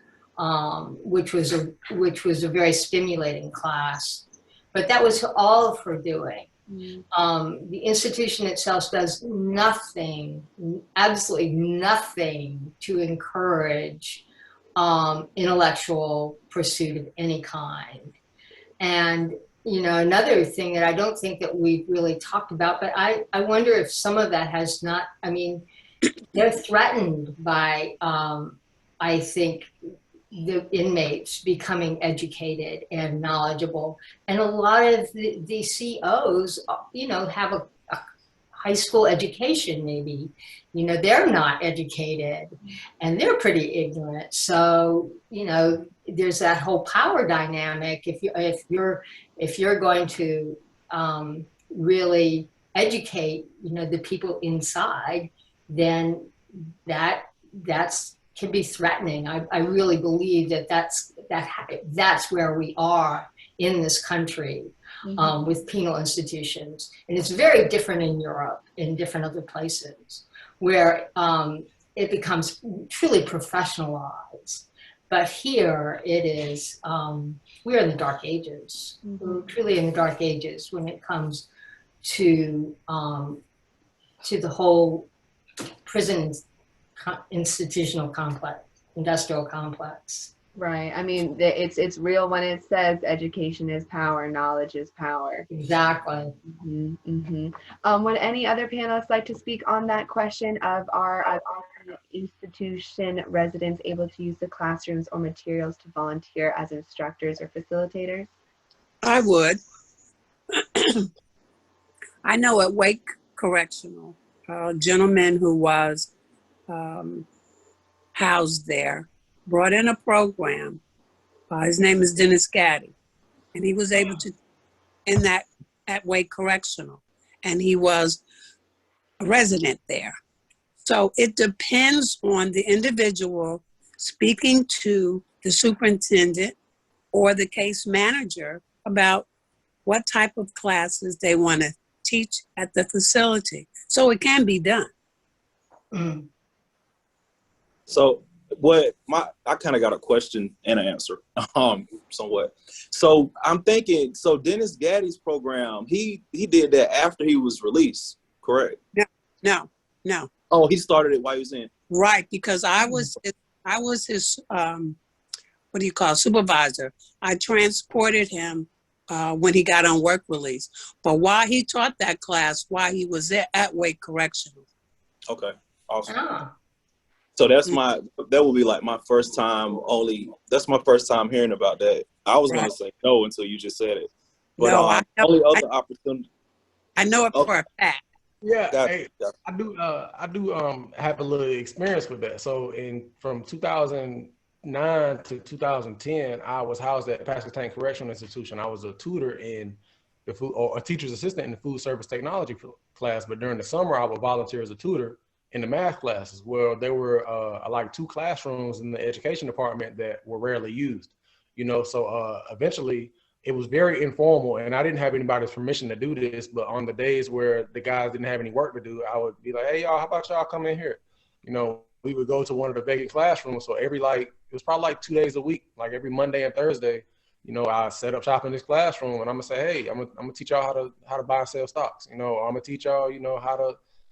which was a very stimulating class. But that was all of her doing. The institution itself does nothing, absolutely nothing, to encourage intellectual pursuit of any kind. And, you know, another thing that I don't think that we've really talked about, but I wonder if some of that has not, I mean, they're threatened by, I think, the inmates becoming educated and knowledgeable. And a lot of the COs, you know, have a high school education, maybe, you know, they're not educated and they're pretty ignorant. So, you know, there's that whole power dynamic. If you're going to really educate, you know, the people inside, then that's can be threatening. I really believe that's where we are in this country. With penal institutions. And it's very different in Europe and different other places where it becomes truly professionalized. But here it is, we're in the dark ages. We're truly in the dark ages when it comes to the whole prison institutional complex, industrial complex. Right. I mean, it's real when it says education is power, knowledge is power. Exactly. Would any other panelists like to speak on that question of are institution residents able to use the classrooms or materials to volunteer as instructors or facilitators? I would. I know at Wake Correctional, a gentleman who was housed there brought in a program. His name is Dennis Gaddy, and he was able to in that at Wake Correctional, and he was a resident there. So it depends on the individual speaking to the superintendent or the case manager about what type of classes they want to teach at the facility. So it can be done. So I kind of got a question and an answer, somewhat. So I'm thinking, so Dennis Gaddy's program, he did that after he was released, correct? No. Oh, he started it while he was in. Right, because I was his supervisor. I transported him when he got on work release. But while he taught that class, while he was at Wake Correctional. Okay, awesome. Ah. So that will be like my first time that's my first time hearing about that. I was going to say no until you just said it. But No, I know, only other opportunity. I know it for a fact. Yeah, Gotcha, hey, gotcha. I do have a little experience with that. So from 2009 to 2010, I was housed at Pasquotank Correctional Institution. I was a tutor in the food, or a teacher's assistant in the food service technology class. But during the summer, I would volunteer as a tutor in the math classes, where there were like 2 classrooms in the education department that were rarely used. So eventually it was very informal, and I didn't have anybody's permission to do this, but on the days where the guys didn't have any work to do, I would be like, hey y'all, how about y'all come in here? We would go to one of the vacant classrooms. So it was probably like 2 days a week, like every Monday and Thursday, I set up shop in this classroom, and I'm gonna say, hey, I'm gonna teach y'all how to buy and sell stocks. I'm gonna teach y'all,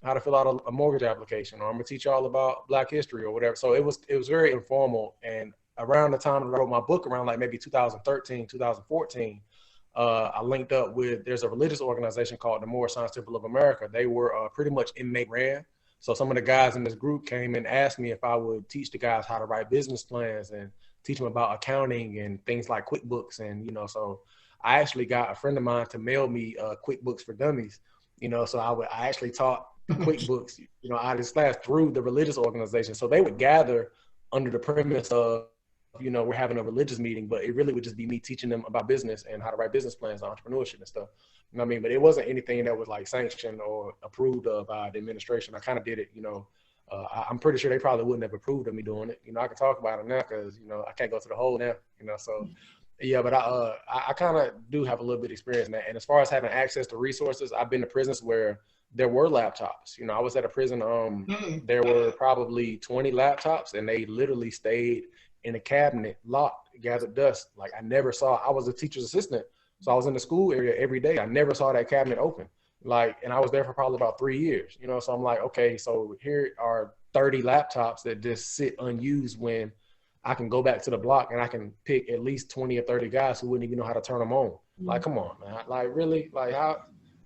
how to fill out a mortgage application, or I'm gonna teach y'all about Black history or whatever. So it was very informal. And around the time that I wrote my book, around like maybe 2013, 2014, I linked up with, there's a religious organization called the Moorish Science Temple of America. They were pretty much inmate ran. So some of the guys in this group came and asked me if I would teach the guys how to write business plans and teach them about accounting and things like QuickBooks. And, so I actually got a friend of mine to mail me QuickBooks for Dummies. So I actually taught QuickBooks, out of this class through the religious organization. So they would gather under the premise of, we're having a religious meeting, but it really would just be me teaching them about business and how to write business plans, entrepreneurship and stuff. What I mean? But it wasn't anything that was like sanctioned or approved by the administration. I kind of did it, I'm pretty sure they probably wouldn't have approved of me doing it. I can talk about it now because, I can't go to the hole now, so. Yeah, but I kind of do have a little bit of experience in that. And as far as having access to resources, I've been to prisons where there were laptops. I was at a prison, there were probably 20 laptops, and they literally stayed in a cabinet, locked, gathered dust. Like I was a teacher's assistant, so I was in the school area every day. I never saw that cabinet open. And I was there for probably about 3 years, so I'm like, okay, so here are 30 laptops that just sit unused when I can go back to the block and I can pick at least 20 or 30 guys who wouldn't even know how to turn them on. Like, come on, man. Like, really? Like, how?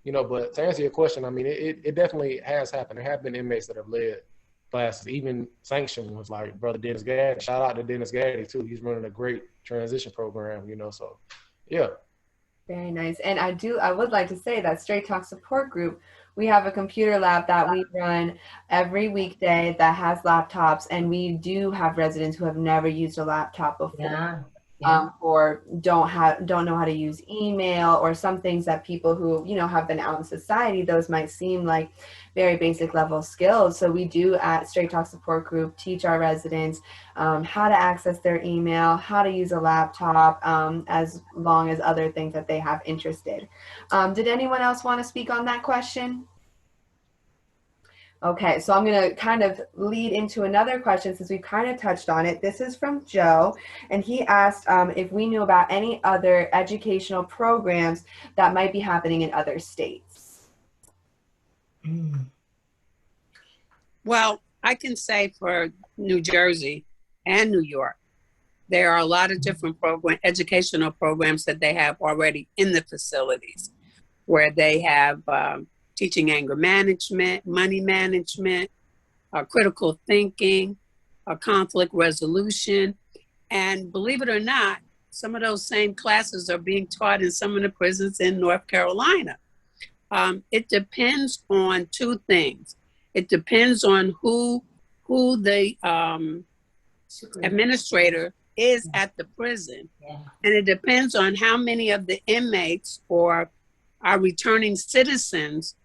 But to answer your question, I mean, it definitely has happened. There have been inmates that have led classes, even sanctioned was like Brother Dennis Gaddy. Shout out to Dennis Gaddy, too. He's running a great transition program, so, yeah. Very nice. And I would like to say that Straight Talk Support Group, we have a computer lab that we run every weekday that has laptops, and we do have residents who have never used a laptop before. Or don't know how to use email, or some things that people who have been out in society, those might seem like very basic level skills. So we do at Straight Talk Support Group teach our residents how to access their email, how to use a laptop, as long as other things that they have interested. Did anyone else want to speak on that question? Okay, so I'm going to kind of lead into another question since we've kind of touched on it. This is from Joe, and he asked if we knew about any other educational programs that might be happening in other states. Well, I can say for New Jersey and New York, there are a lot of different educational programs that they have already in the facilities, where they have teaching anger management, money management, critical thinking, conflict resolution. And believe it or not, some of those same classes are being taught in some of the prisons in North Carolina. It depends on 2 things. It depends on who the administrator is at the prison. And it depends on how many of the inmates or our returning citizens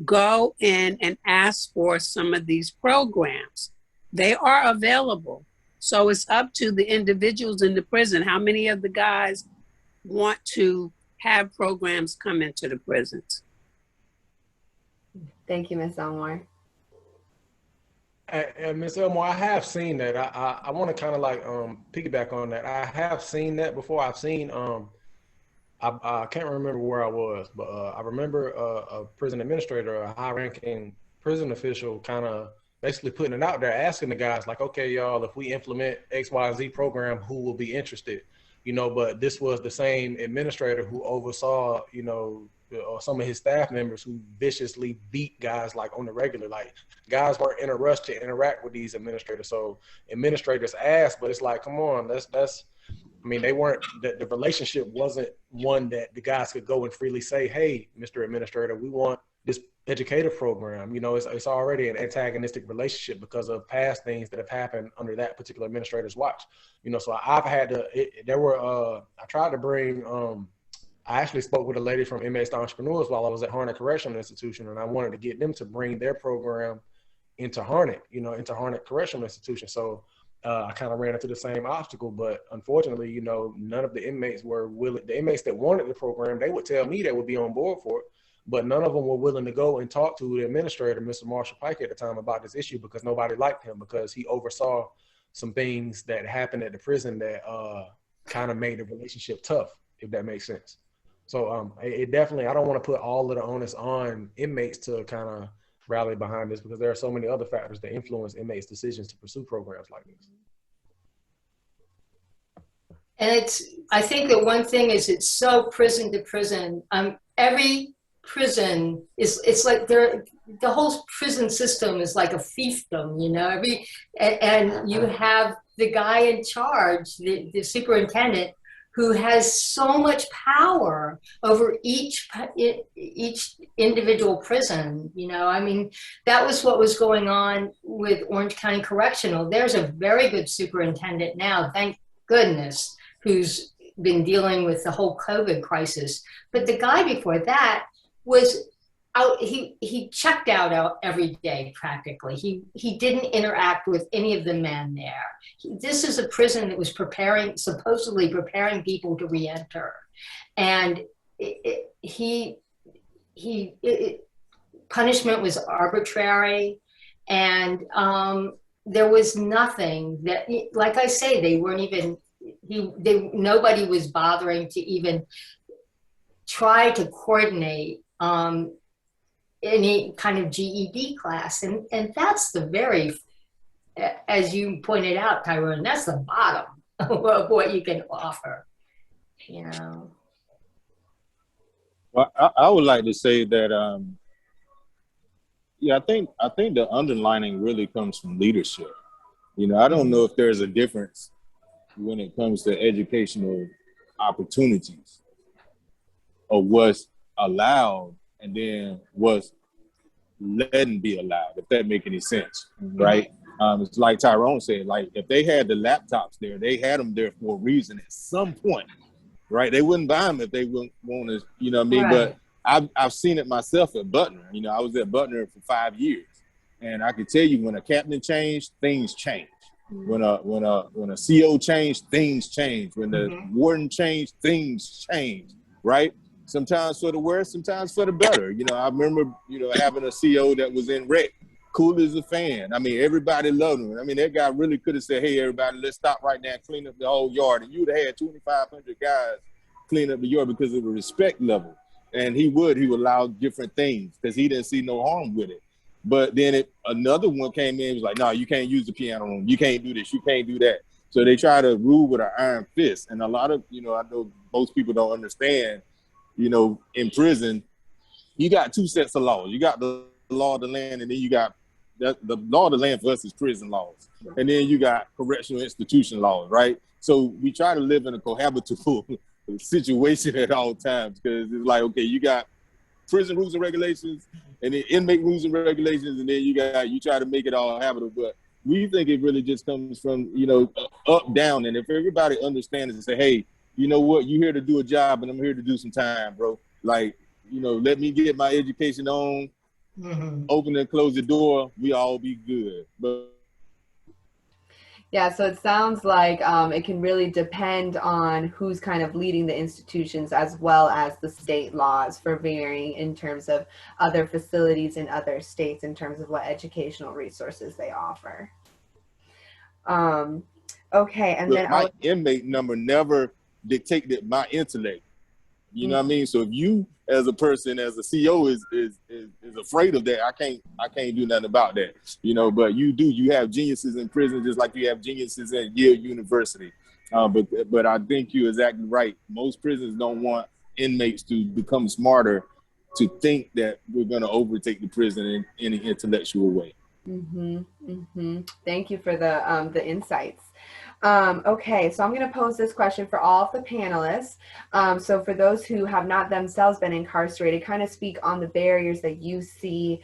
go in and ask for some of these programs. They are available. So it's up to the individuals in the prison. How many of the guys want to have programs come into the prisons? Thank you, Ms. Elmore. And Ms. Elmore, I have seen that. I want to kind of like piggyback on that. I have seen that before. I've seen I can't remember where I was, but I remember a prison administrator, a high-ranking prison official, kind of basically putting it out there, asking the guys like, okay, y'all, if we implement XYZ program, who will be interested? but this was the same administrator who oversaw, or some of his staff members who viciously beat guys like on the regular. Like guys weren't in a rush to interact with these administrators. So administrators asked, but it's like, come on, they weren't, the relationship wasn't one that the guys could go and freely say, hey, Mr. Administrator, we want this educative program. It's already an antagonistic relationship because of past things that have happened under that particular administrator's watch. So I've had to, I tried to bring, I actually spoke with a lady from Inmates to Entrepreneurs while I was at Harnett Correctional Institution, and I wanted to get them to bring their program into Harnett, into Harnett Correctional Institution. So I kind of ran into the same obstacle, but unfortunately, none of the inmates were willing. The inmates that wanted the program, they would tell me they would be on board for it, but none of them were willing to go and talk to the administrator, Mr. Marshall Pike, at the time about this issue, because nobody liked him, because he oversaw some things that happened at the prison that kind of made the relationship tough, if that makes sense. So it definitely, I don't want to put all of the onus on inmates to kind of rally behind this, because there are so many other factors that influence inmates' decisions to pursue programs like this. And I think that one thing is it's so prison to prison. Every prison it's like the whole prison system is like a fiefdom, and you have the guy in charge, the superintendent, who has so much power over each individual prison. That was what was going on with Orange County Correctional. There's a very good superintendent now, thank goodness, who's been dealing with the whole COVID crisis. But the guy before that was out, he checked out every day practically. He didn't interact with any of the men there. This is a prison that was supposedly preparing people to re-enter. And punishment was arbitrary, and there was nothing that, like I say, they weren't even, nobody was bothering to even try to coordinate any kind of GED class. And that's the very, as you pointed out, Tyrone, that's the bottom of what you can offer, Well, I would like to say that, I think the underlining really comes from leadership. I don't know if there's a difference when it comes to educational opportunities or what's allowed and then what's letting be allowed, if that make any sense, right? It's like Tyrone said, like if they had the laptops there, they had them there for a reason at some point, right? They wouldn't buy them if they wouldn't want to, Right. But I've seen it myself at Butner. I was at Butner for 5 years, and I can tell you when a captain changed, things changed. When a CO changed, things changed. When the warden changed, things changed, right? Sometimes for the worse, sometimes for the better. I remember, having a CO that was in rec, cool as a fan. Everybody loved him. That guy really could have said, hey, everybody, let's stop right now and clean up the whole yard. And you would have had 2,500 guys clean up the yard because of the respect level. And he would allow different things because he didn't see no harm with it. But then another one came in and was like, no, you can't use the piano room. You can't do this. You can't do that. So they try to rule with an iron fist. And a lot of, I know most people don't understand, in prison, you got two sets of laws. You got the law of the land, and then you got the law of the land for us is prison laws. And then you got correctional institution laws, right? So we try to live in a cohabitable situation at all times, because it's like, okay, you got prison rules and regulations, and then inmate rules and regulations, and then you try to make it all habitable. But we think it really just comes from, up, down. And if everybody understands and say, hey, you know what, you're here to do a job, and I'm here to do some time, bro. Like, let me get my education on, open and close the door, we all be good. But yeah, so it sounds like it can really depend on who's kind of leading the institutions, as well as the state laws for varying in terms of other facilities in other states in terms of what educational resources they offer. Okay, and then my inmate number never dictated my intellect. You know what I mean? So if you, as a person, as a CO, is afraid of that, I can't do nothing about that. But you have geniuses in prison, just like you have geniuses at Yale University. But I think you're exactly right. Most prisons don't want inmates to become smarter, to think that we're going to overtake the prison in an intellectual way. Thank you for the insights. Okay, so I'm going to pose this question for all of the panelists. So for those who have not themselves been incarcerated, kind of speak on the barriers that you see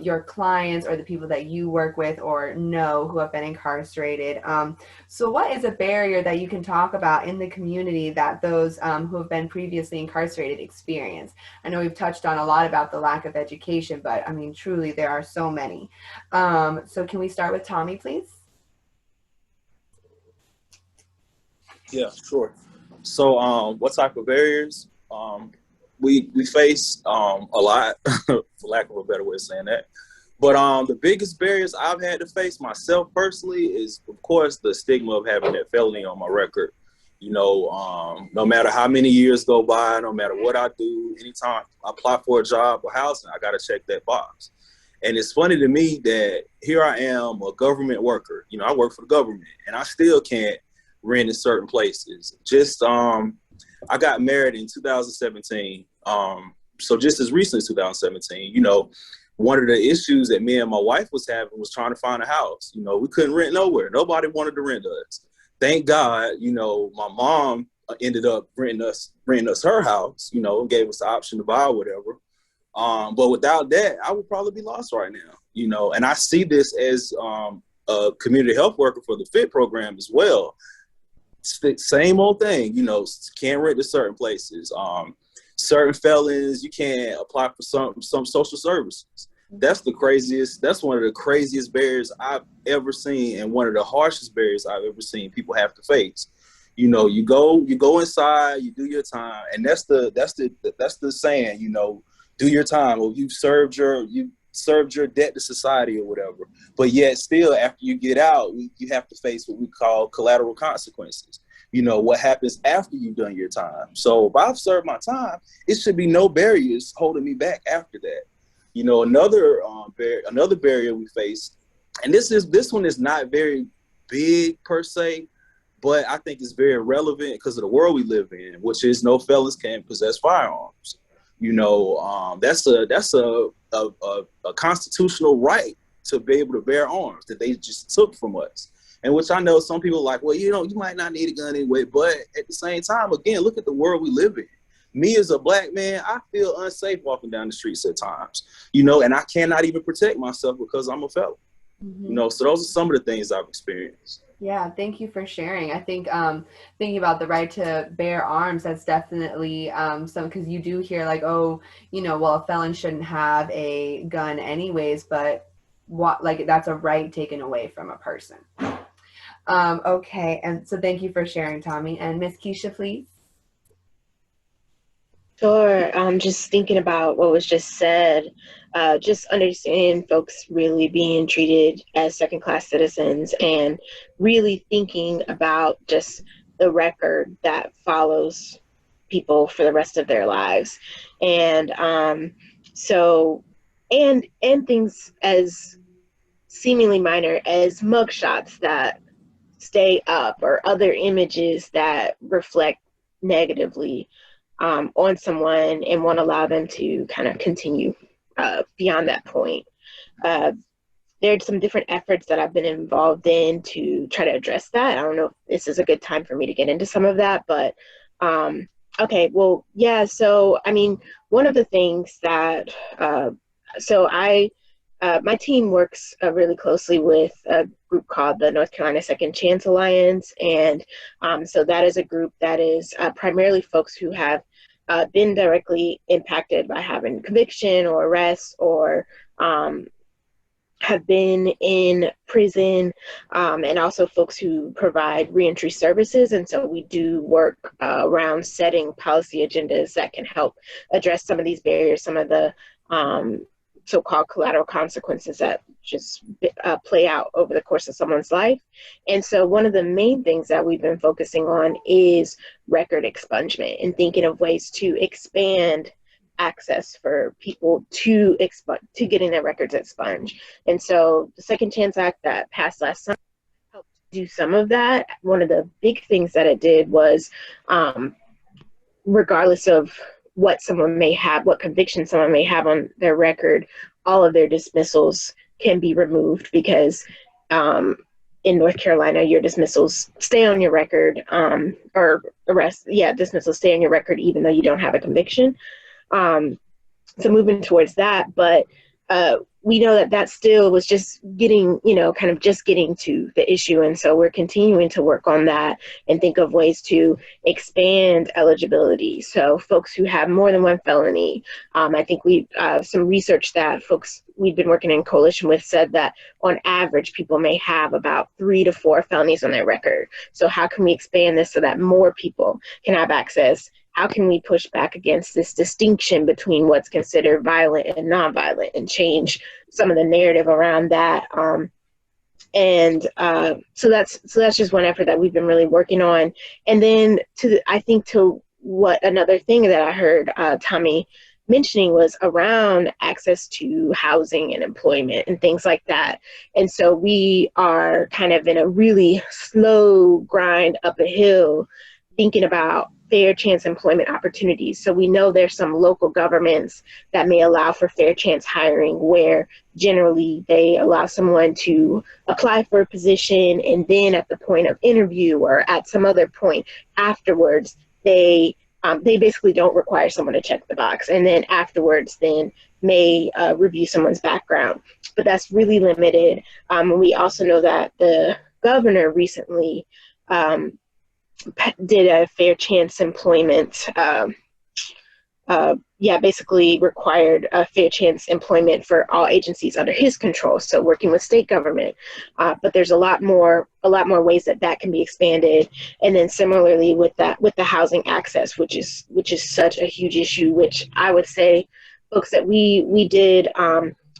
your clients or the people that you work with or know who have been incarcerated. So what is a barrier that you can talk about in the community that those who have been previously incarcerated experience? I know we've touched on a lot about the lack of education, but I mean, truly, there are so many. So can we start with Tommy, please? Yeah, sure. So, what type of barriers? We face a lot, for lack of a better way of saying that. But the biggest barriers I've had to face myself personally is, of course, the stigma of having that felony on my record. You know, no matter how many years go by, no matter what I do, anytime I apply for a job or housing, I got to check that box. And it's funny to me that here I am, a government worker. You know, I work for the government, and I still can't rent in certain places. I got married in 2017. So just as recent as 2017, you know, one of the issues that me and my wife was having was trying to find a house. You know, we couldn't rent nowhere. Nobody wanted to rent us. Thank God, you know, my mom ended up renting us her house, you know, and gave us the option to buy or whatever. But without that, I would probably be lost right now, you know, and I see this as a community health worker for the FIT program as well. Same old thing, you know, can't rent to certain places. Certain felons, you can't apply for some social services. That's one of the craziest barriers I've ever seen, and one of the harshest barriers I've ever seen people have to face. You know, you go inside, you do your time, and that's the saying, you know, do your time, or you've served your debt to society or whatever. But yet still, after you get out, you have to face what we call collateral consequences. You know, what happens after you've done your time. So if I've served my time, it should be no barriers holding me back after that. You know, another barrier we face, and this one is not very big per se, but I think it's very relevant because of the world we live in, which is no felons can possess firearms. You know, that's a constitutional right to be able to bear arms that they just took from us. And which I know some people are like, well, you know, you might not need a gun anyway. But at the same time, again, look at the world we live in. Me as a black man, I feel unsafe walking down the streets at times, you know, and I cannot even protect myself because I'm a felon. You know, so those are some of the things I've experienced. Yeah, thank you for sharing. I think thinking about the right to bear arms, that's definitely some, because you do hear like, oh, you know, well, a felon shouldn't have a gun anyways, but what, like, that's a right taken away from a person. Okay, and so thank you for sharing, Tommy. And Miss Keisha, please. Sure. Just thinking about what was just said, just understanding folks really being treated as second-class citizens and really thinking about just the record that follows people for the rest of their lives. And and things as seemingly minor as mugshots that stay up or other images that reflect negatively on someone and won't allow them to kind of continue beyond that point. There's some different efforts that I've been involved in to try to address that. I don't know if this is a good time for me to get into some of that, but okay, well, yeah, so I mean, one of the things that, my team works really closely with a group called the North Carolina Second Chance Alliance. And so that is a group that is primarily folks who have been directly impacted by having conviction or arrest or have been in prison, and also folks who provide reentry services. And so we do work around setting policy agendas that can help address some of these barriers, some of the so-called collateral consequences that just play out over the course of someone's life. And so one of the main things that we've been focusing on is record expungement and thinking of ways to expand access for people to getting their records expunged. And so the Second Chance Act that passed last summer helped do some of that. One of the big things that it did was, regardless of what someone may have, what conviction someone may have on their record, all of their dismissals can be removed because in North Carolina, your dismissals stay on your record, or dismissals stay on your record even though you don't have a conviction. So moving towards that, but we know that that still was just getting, kind of just getting to the issue. And so we're continuing to work on that and think of ways to expand eligibility. So folks who have more than one felony, I think we some research that folks we've been working in coalition with said that on average, people may have about 3 to 4 felonies on their record. So how can we expand this so that more people can have access? How can we push back against this distinction between what's considered violent and nonviolent and change some of the narrative around that? So that's just one effort that we've been really working on. And then to what another thing that I heard Tommy mentioning was around access to housing and employment and things like that. And so we are kind of in a really slow grind up a hill thinking about fair chance employment opportunities. So we know there's some local governments that may allow for fair chance hiring where generally they allow someone to apply for a position and then at the point of interview or at some other point afterwards, they basically don't require someone to check the box. And then afterwards then may review someone's background, but that's really limited. We also know that the governor recently did a fair chance employment, basically required a fair chance employment for all agencies under his control. So working with state government, but there's a lot more ways that can be expanded. And then similarly with the housing access, which is such a huge issue, which I would say folks that we did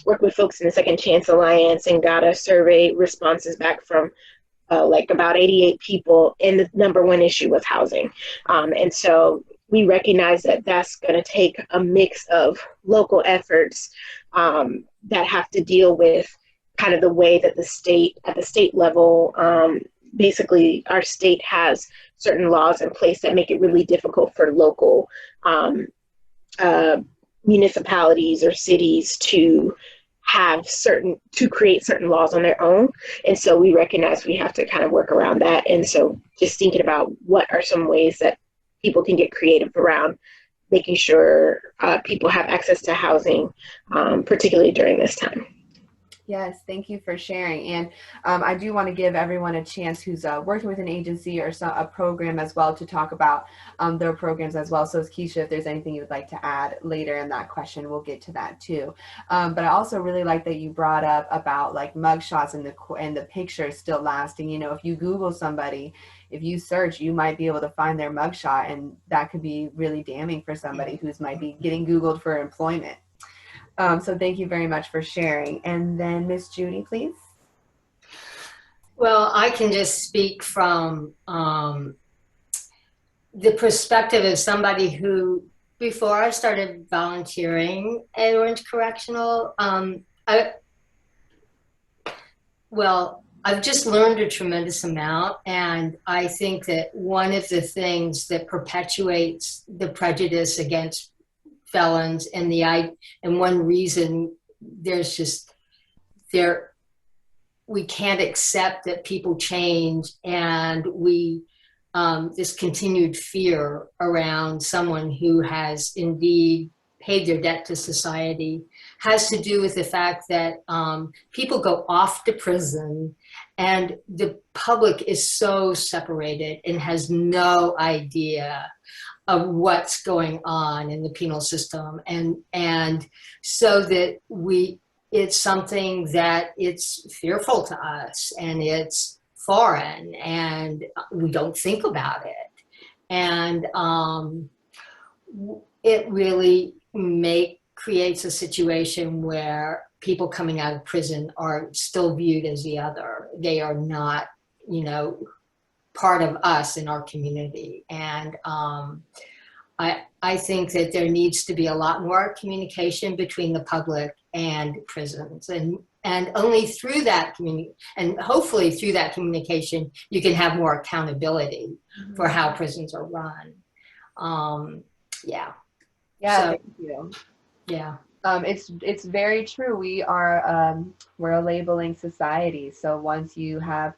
work with folks in the Second Chance Alliance and got a survey responses back from about 88 people, and the number one issue was housing. And so we recognize that that's going to take a mix of local efforts that have to deal with kind of the way that at the state level, basically our state has certain laws in place that make it really difficult for local municipalities or cities to create certain laws on their own. And so we recognize we have to kind of work around that. And so just thinking about what are some ways that people can get creative around making sure people have access to housing, particularly during this time. Yes, thank you for sharing. And I do want to give everyone a chance who's working with an agency or a program as well to talk about their programs as well. So Keisha, if there's anything you would like to add later in that question, we'll get to that too. But I also really like that you brought up about like mugshots and the pictures still lasting. If you Google somebody, if you search, you might be able to find their mugshot, and that could be really damning for somebody who's might be getting Googled for employment. So thank you very much for sharing. And then Miss Judy, please. Well, I can just speak from the perspective of somebody who, before I started volunteering at Orange Correctional, I've just learned a tremendous amount. And I think that one of the things that perpetuates the prejudice against felons and one reason we can't accept that people change, and this continued fear around someone who has indeed paid their debt to society has to do with the fact that people go off to prison and the public is so separated and has no idea of what's going on in the penal system. And so that it's something that it's fearful to us and it's foreign and we don't think about it. And it really creates a situation where people coming out of prison are still viewed as the other. They are not, part of us in our community. And I think that there needs to be a lot more communication between the public and prisons. And And only through that and hopefully through that communication, you can have more accountability for how prisons are run. Yeah. Yeah, So, thank you. Yeah. It's very true. We're a labeling society. So once you have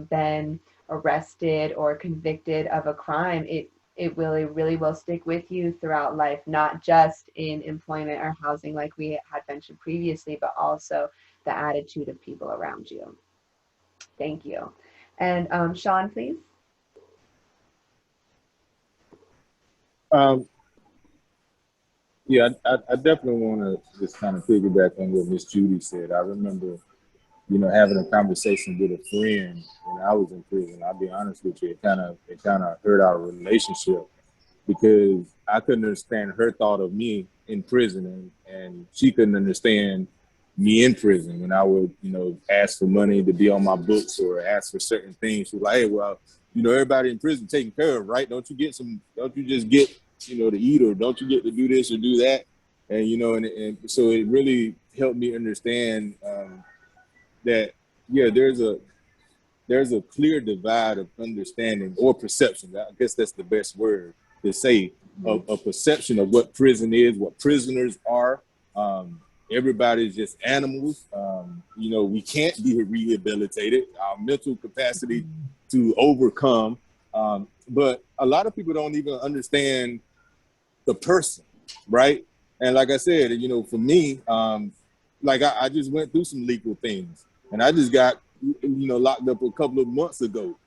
been arrested or convicted of a crime, it really will stick with you throughout life, not just in employment or housing like we had mentioned previously, but also the attitude of people around you. Thank you. And Sean, please. Yeah, I definitely want to just kind of piggyback on what Miss Judy said. I remember, having a conversation with a friend when I was in prison. I'll be honest with you, it kind of hurt our relationship because I couldn't understand her thought of me in prison, and she couldn't understand me in prison. When I would, ask for money to be on my books or ask for certain things, she was like, "Hey, well, everybody in prison taken care of, right? Don't you just get, to eat, or don't you get to do this or do that?" And, and so it really helped me understand that, yeah, there's a clear divide of understanding or perception. I guess that's the best word to say, a perception of what prison is, what prisoners are. Everybody's just animals. We can't be rehabilitated. Our mental capacity to overcome. But a lot of people don't even understand the person, right? And like I said, for me, I just went through some legal things, and I just got, locked up a couple of months ago,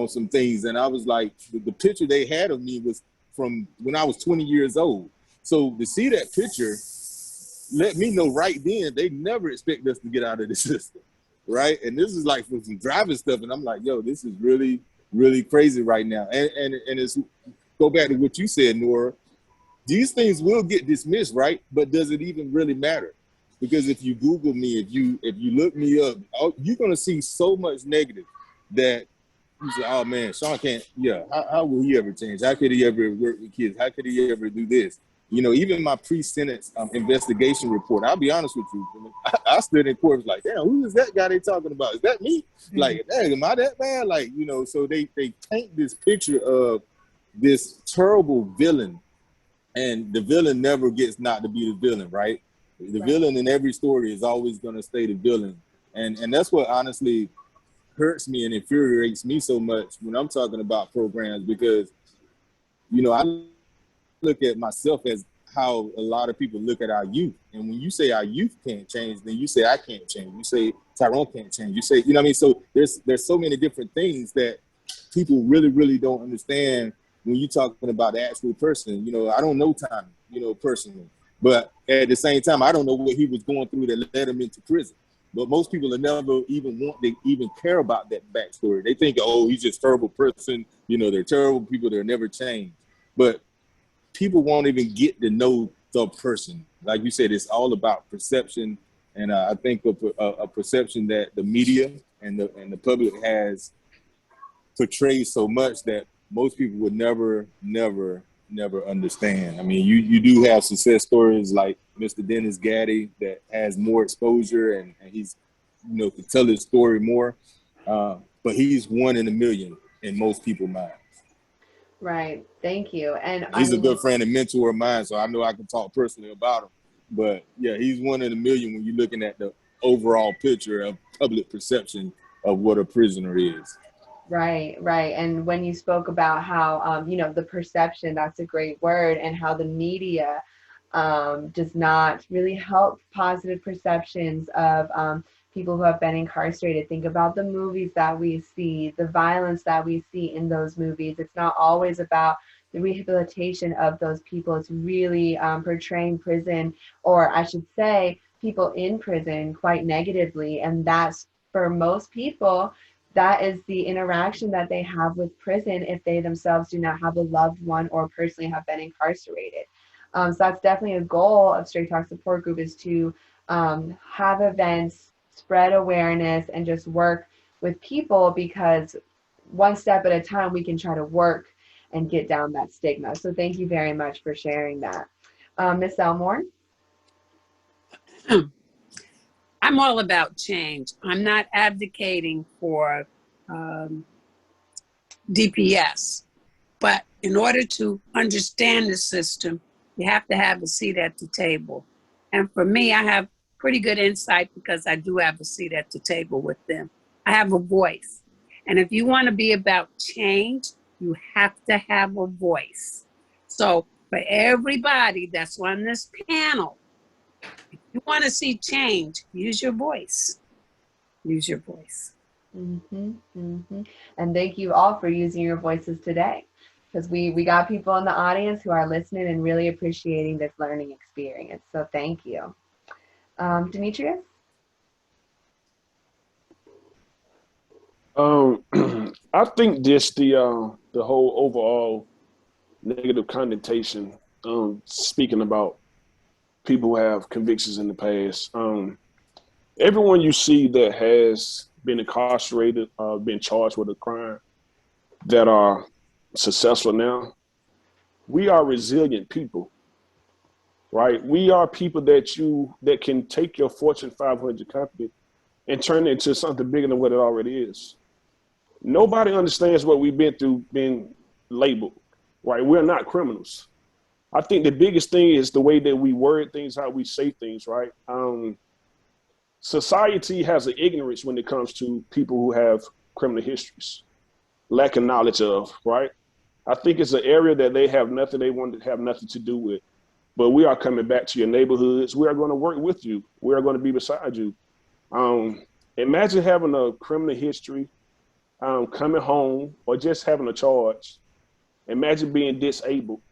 some things. And I was like, the picture they had of me was from when I was 20 years old. So to see that picture, let me know right then, they never expect us to get out of the system, right? And this is like for some driving stuff. And I'm like, yo, this is really, really crazy right now. And it's, go back to what you said, Nora, these things will get dismissed, right? But does it even really matter? Because if you Google me, if you look me up, you're gonna see so much negative that you say, "Oh man, Sean can't. Yeah, how will he ever change? How could he ever work with kids? How could he ever do this?" Even my pre-sentence investigation report. I'll be honest with you. I stood in court, was like, "Damn, who is that guy they talking about? Is that me? Like, dang, am I that bad?" Like, so they paint this picture of this terrible villain. And the villain never gets not to be the villain, right? The villain in every story is always going to stay the villain. And that's what honestly hurts me and infuriates me so much when I'm talking about programs, because, I look at myself as how a lot of people look at our youth. And when you say our youth can't change, then you say I can't change. You say Tyrone can't change. You say, what I mean? So there's so many different things that people really, really don't understand when you're talking about the actual person. I don't know Tommy, personally, but at the same time, I don't know what he was going through that led him into prison. But most people will never even want to even care about that backstory. They think, oh, he's just a terrible person. They're terrible people. They'll never change. But people won't even get to know the person. Like you said, it's all about perception. And I think a perception that the media and the public has portrayed so much that most people would never understand. I mean, you do have success stories like Mr. Dennis Gaddy that has more exposure and he's, can tell his story more. But he's one in a million in most people's minds. Right. Thank you. And he's a good friend and mentor of mine, so I know I can talk personally about him. But yeah, he's one in a million when you're looking at the overall picture of public perception of what a prisoner is. Right. And when you spoke about how, the perception, that's a great word, and how the media does not really help positive perceptions of people who have been incarcerated. Think about the movies that we see, the violence that we see in those movies. It's not always about the rehabilitation of those people. It's really portraying prison, or I should say, people in prison quite negatively. And that's, for most people, that is the interaction that they have with prison if they themselves do not have a loved one or personally have been incarcerated. So that's definitely a goal of Straight Talk Support Group, is to have events, spread awareness, and just work with people, because one step at a time we can try to work and get down that stigma. So thank you very much for sharing that. Ms. Elmore? I'm all about change. I'm not advocating for DPS, but in order to understand the system, you have to have a seat at the table. And for me, I have pretty good insight because I do have a seat at the table with them. I have a voice. And if you want to be about change, you have to have a voice. So for everybody that's on this panel, if you want to see change, use your voice. Use your voice. And thank you all for using your voices today, because we got people in the audience who are listening and really appreciating this learning experience. So thank you. Demetrius? I think just the whole overall negative connotation, speaking about people who have convictions in the past. Everyone you see that has been incarcerated, been charged with a crime, that are successful now, we are resilient people, right? We are people that can take your Fortune 500 company and turn it into something bigger than what it already is. Nobody understands what we've been through being labeled, right? We're not criminals. I think the biggest thing is the way that we word things, how we say things, right? Society has an ignorance when it comes to people who have criminal histories, lack of knowledge of, right? I think it's an area that they want to have nothing to do with. But we are coming back to your neighborhoods. We are going to work with you. We are going to be beside you. Imagine having a criminal history, coming home, or just having a charge. Imagine being disabled,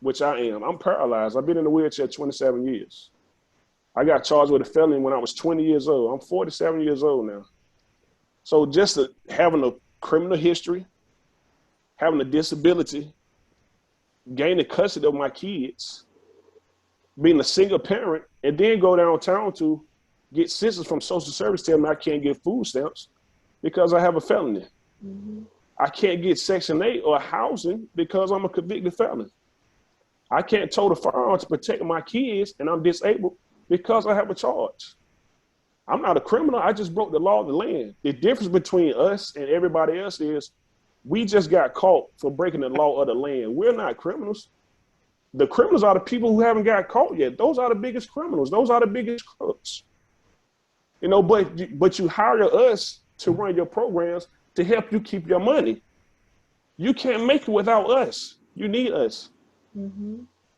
which I am. I'm paralyzed. I've been in a wheelchair 27 years. I got charged with a felony when I was 20 years old. I'm 47 years old now. So just having a criminal history, having a disability, gaining custody of my kids, being a single parent, and then go downtown to get citizens from social service telling me I can't get food stamps because I have a felony. I can't get Section 8 or housing because I'm a convicted felon. I can't tow the firearm to protect my kids and I'm disabled because I have a charge. I'm not a criminal. I just broke the law of the land. The difference between us and everybody else is we just got caught for breaking the law of the land. We're not criminals. The criminals are the people who haven't got caught yet. Those are the biggest criminals. Those are the biggest crooks. You know, but you hire us to run your programs to help you keep your money. You can't make it without us. You need us.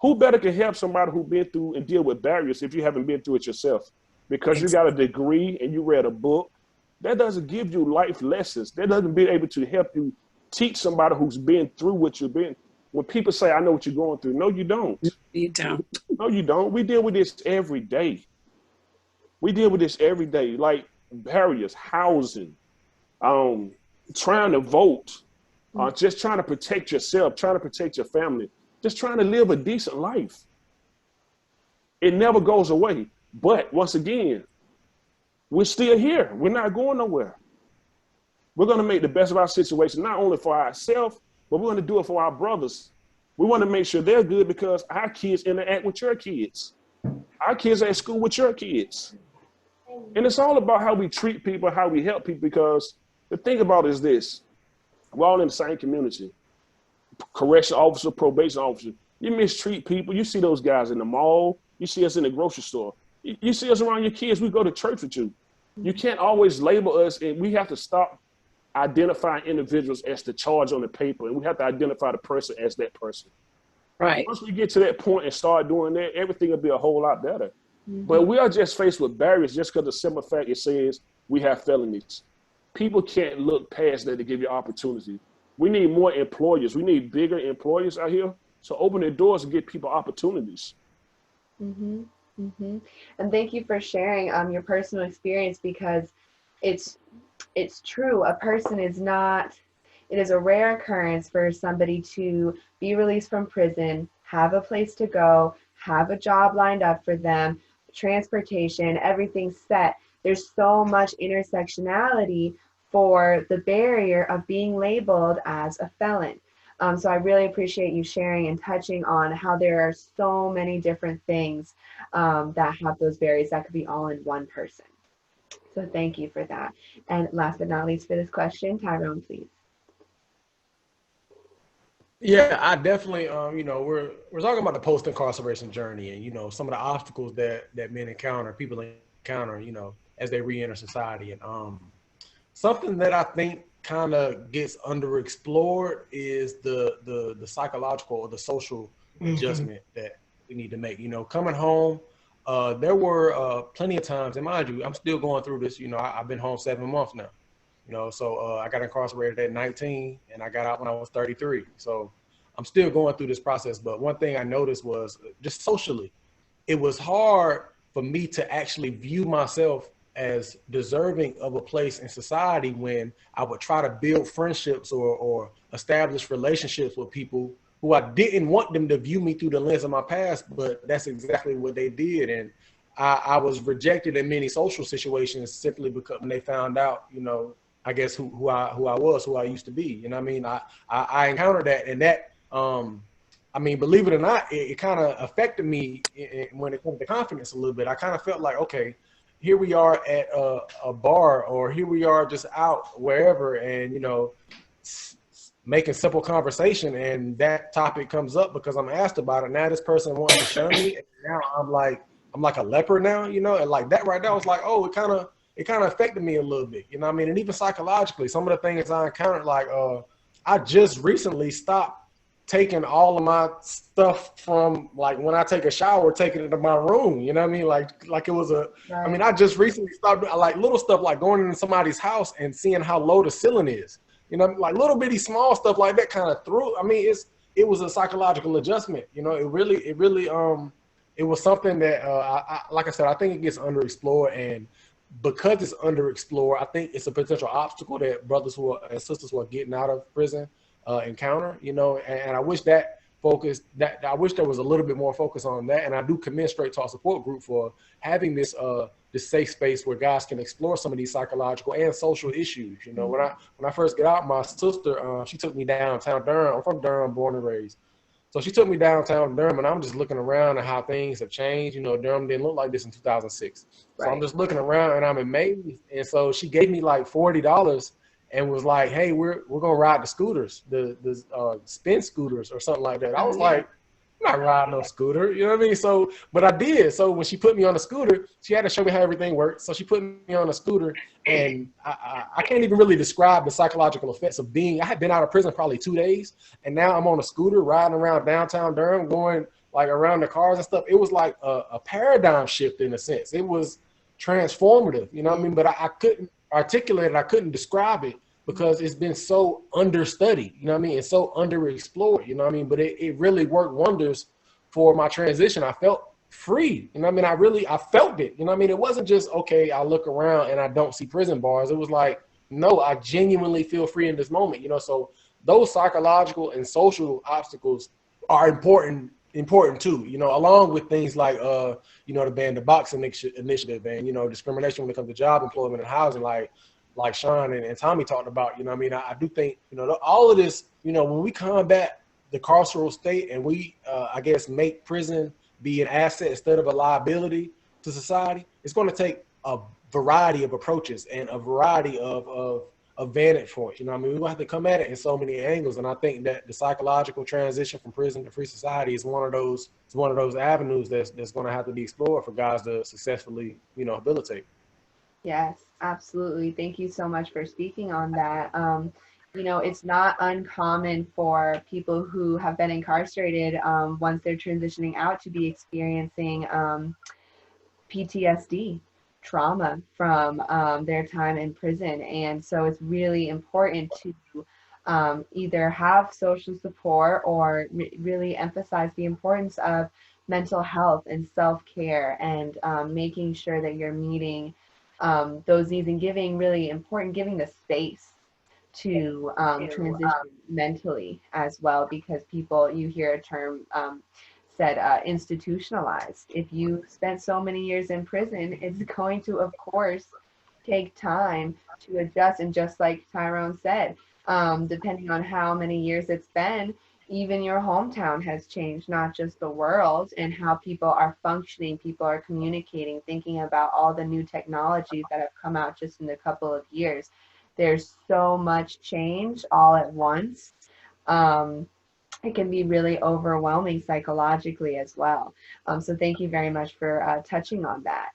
Who better can help somebody who's been through and deal with barriers if you haven't been through it yourself? Because you got a degree and you read a book, that doesn't give you life lessons. That doesn't be able to help you teach somebody who's been through what you've been. When people say, I know what you're going through, no, you don't. You don't. No, you don't. We deal with this every day. We deal with this every day, like barriers, housing, trying to vote, just trying to protect yourself, trying to protect your family, just trying to live a decent life. It never goes away. But once again, we're still here. We're not going nowhere. We're going to make the best of our situation, not only for ourselves, but we're going to do it for our brothers. We want to make sure they're good because our kids interact with your kids. Our kids are at school with your kids. And it's all about how we treat people, how we help people, because the thing about it is this. We're all in the same community. Correction officer, probation officer. You mistreat people. You see those guys in the mall. You see us in the grocery store. You see us around your kids. We go to church with you. You can't always label us, and we have to stop identifying individuals as the charge on the paper, and we have to identify the person as that person. Right. Once we get to that point and start doing that, everything will be a whole lot better. But we are just faced with barriers just because the simple fact it says we have felonies. People can't look past that to give you opportunity. We need more employers. We need bigger employers out here. So open the doors and get people opportunities. And thank you for sharing your personal experience, because it's true. A person is not, it is a rare occurrence for somebody to be released from prison, have a place to go, have a job lined up for them, transportation, everything set. There's so much intersectionality for the barrier of being labeled as a felon. So I really appreciate you sharing and touching on how there are so many different things that have those barriers that could be all in one person. So thank you for that. And last but not least for this question, Tyrone, please. Yeah, I definitely, you know, we're talking about the post-incarceration journey and, you know, some of the obstacles that men encounter, people encounter, you know, as they re-enter society. And something that I think kind of gets underexplored is the psychological or the social adjustment that we need to make. You know, coming home, there were plenty of times, and mind you, I'm still going through this. You know, I've been home 7 months now. You know, so I got incarcerated at 19 and I got out when I was 33. So I'm still going through this process. But one thing I noticed was just socially, it was hard for me to actually view myself as deserving of a place in society when I would try to build friendships or establish relationships with people who I didn't want them to view me through the lens of my past, but that's exactly what they did. And I was rejected in many social situations simply because when they found out, you know, I guess who I was, who I used to be. You know what I mean? I encountered that, and that, I mean, believe it or not, it kind of affected me when it comes to confidence a little bit. I kind of felt like, okay, here we are at a bar, or here we are just out wherever, and, you know, making simple conversation, and that topic comes up because I'm asked about it. Now this person wants to shun me, and now I'm like a leper now, you know, and like that right now was like, oh, it kind of affected me a little bit, you know what I mean? And even psychologically, some of the things I encountered, like I just recently stopped taking all of my stuff from, like, when I take a shower, taking it to my room, you know what I mean? Like it was a, right. I mean, I just recently stopped, like little stuff like going into somebody's house and seeing how low the ceiling is, you know, like little bitty small stuff like that kind of threw, I mean, it was a psychological adjustment, you know, it really, it was something that, like I said, I think it gets underexplored, and because it's underexplored, I think it's a potential obstacle that brothers and sisters who are getting out of prison encounter, you know, and I wish that I wish there was a little bit more focus on that. And I do commend Straight Talk Support Group for having this safe space where guys can explore some of these psychological and social issues. You know, when I first got out, my sister, she took me downtown Durham. I'm from Durham, born and raised. So she took me downtown Durham, and I'm just looking around at how things have changed. You know, Durham didn't look like this in 2006. Right. So I'm just looking around, and I'm amazed. And so she gave me like $40 and was like, "Hey, we're gonna ride the scooters, the spin scooters or something like that." I was like, "I'm not riding no scooter," you know what I mean? So, but I did. So when she put me on a scooter, she had to show me how everything worked. So she put me on a scooter, and I can't even really describe the psychological effects of being. I had been out of prison probably 2 days, and now I'm on a scooter riding around downtown Durham, going like around the cars and stuff. It was like a paradigm shift in a sense. It was transformative, you know what I mean? But I couldn't articulate it. I couldn't describe it because it's been so understudied, you know what I mean? It's so underexplored, you know what I mean? But it really worked wonders for my transition. I felt free, you know what I mean? I felt it, you know what I mean? It wasn't just, okay, I look around and I don't see prison bars. It was like, no, I genuinely feel free in this moment, you know? So those psychological and social obstacles are important too, you know, along with things like, you know, the ban the box initiative and, you know, discrimination when it comes to job employment and housing, like Sean and Tommy talked about, you know what I mean? I do think, you know, all of this, you know, when we combat the carceral state and we, I guess, make prison be an asset instead of a liability to society, it's going to take a variety of approaches and a variety of vantage points. You know what I mean? We're going to have to come at it in so many angles. And I think that the psychological transition from prison to free society is one of those avenues that's going to have to be explored for guys to successfully, you know, habilitate. Yes, absolutely. Thank you so much for speaking on that. You know, it's not uncommon for people who have been incarcerated once they're transitioning out to be experiencing PTSD, trauma from their time in prison. And so it's really important to either have social support or really emphasize the importance of mental health and self-care and making sure that you're meeting those needs and giving the space to transition mentally as well, because people, you hear a term said institutionalized. If you spent so many years in prison, it's going to, of course, take time to adjust. And just like Tyrone said, depending on how many years it's been, even your hometown has changed, not just the world, and how people are functioning, people are communicating, thinking about all the new technologies that have come out just in a couple of years. There's so much change all at once. It can be really overwhelming psychologically as well. So thank you very much for touching on that.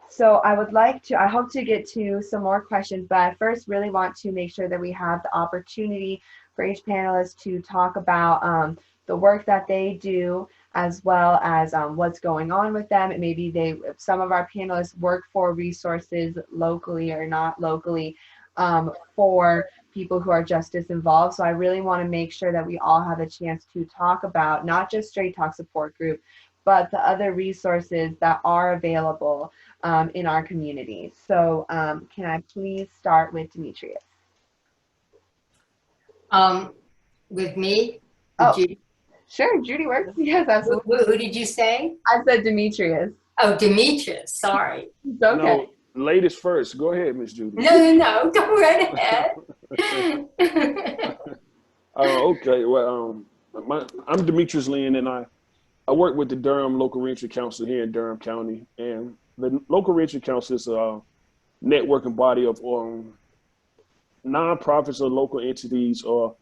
So I hope to get to some more questions, but I first really want to make sure that we have the opportunity for each panelist to talk about the work that they do, as well as what's going on with them. And maybe some of our panelists work for resources locally or not locally for people who are justice involved. So I really want to make sure that we all have a chance to talk about not just Straight Talk Support Group, but the other resources that are available in our community. So can I please start with Demetrius? With me? Oh, Judy? Sure, Judy works. Yes, absolutely. Who did you say? I said Demetrius. Oh, Demetrius, sorry. It's okay. No, ladies first. Go ahead, Miss Judy. No, go right ahead. Okay, well, I'm Demetrius Lynn, and I work with the Durham Local Reentry Council here in Durham County. And the Local Reentry Council is a networking body of nonprofits or local entities or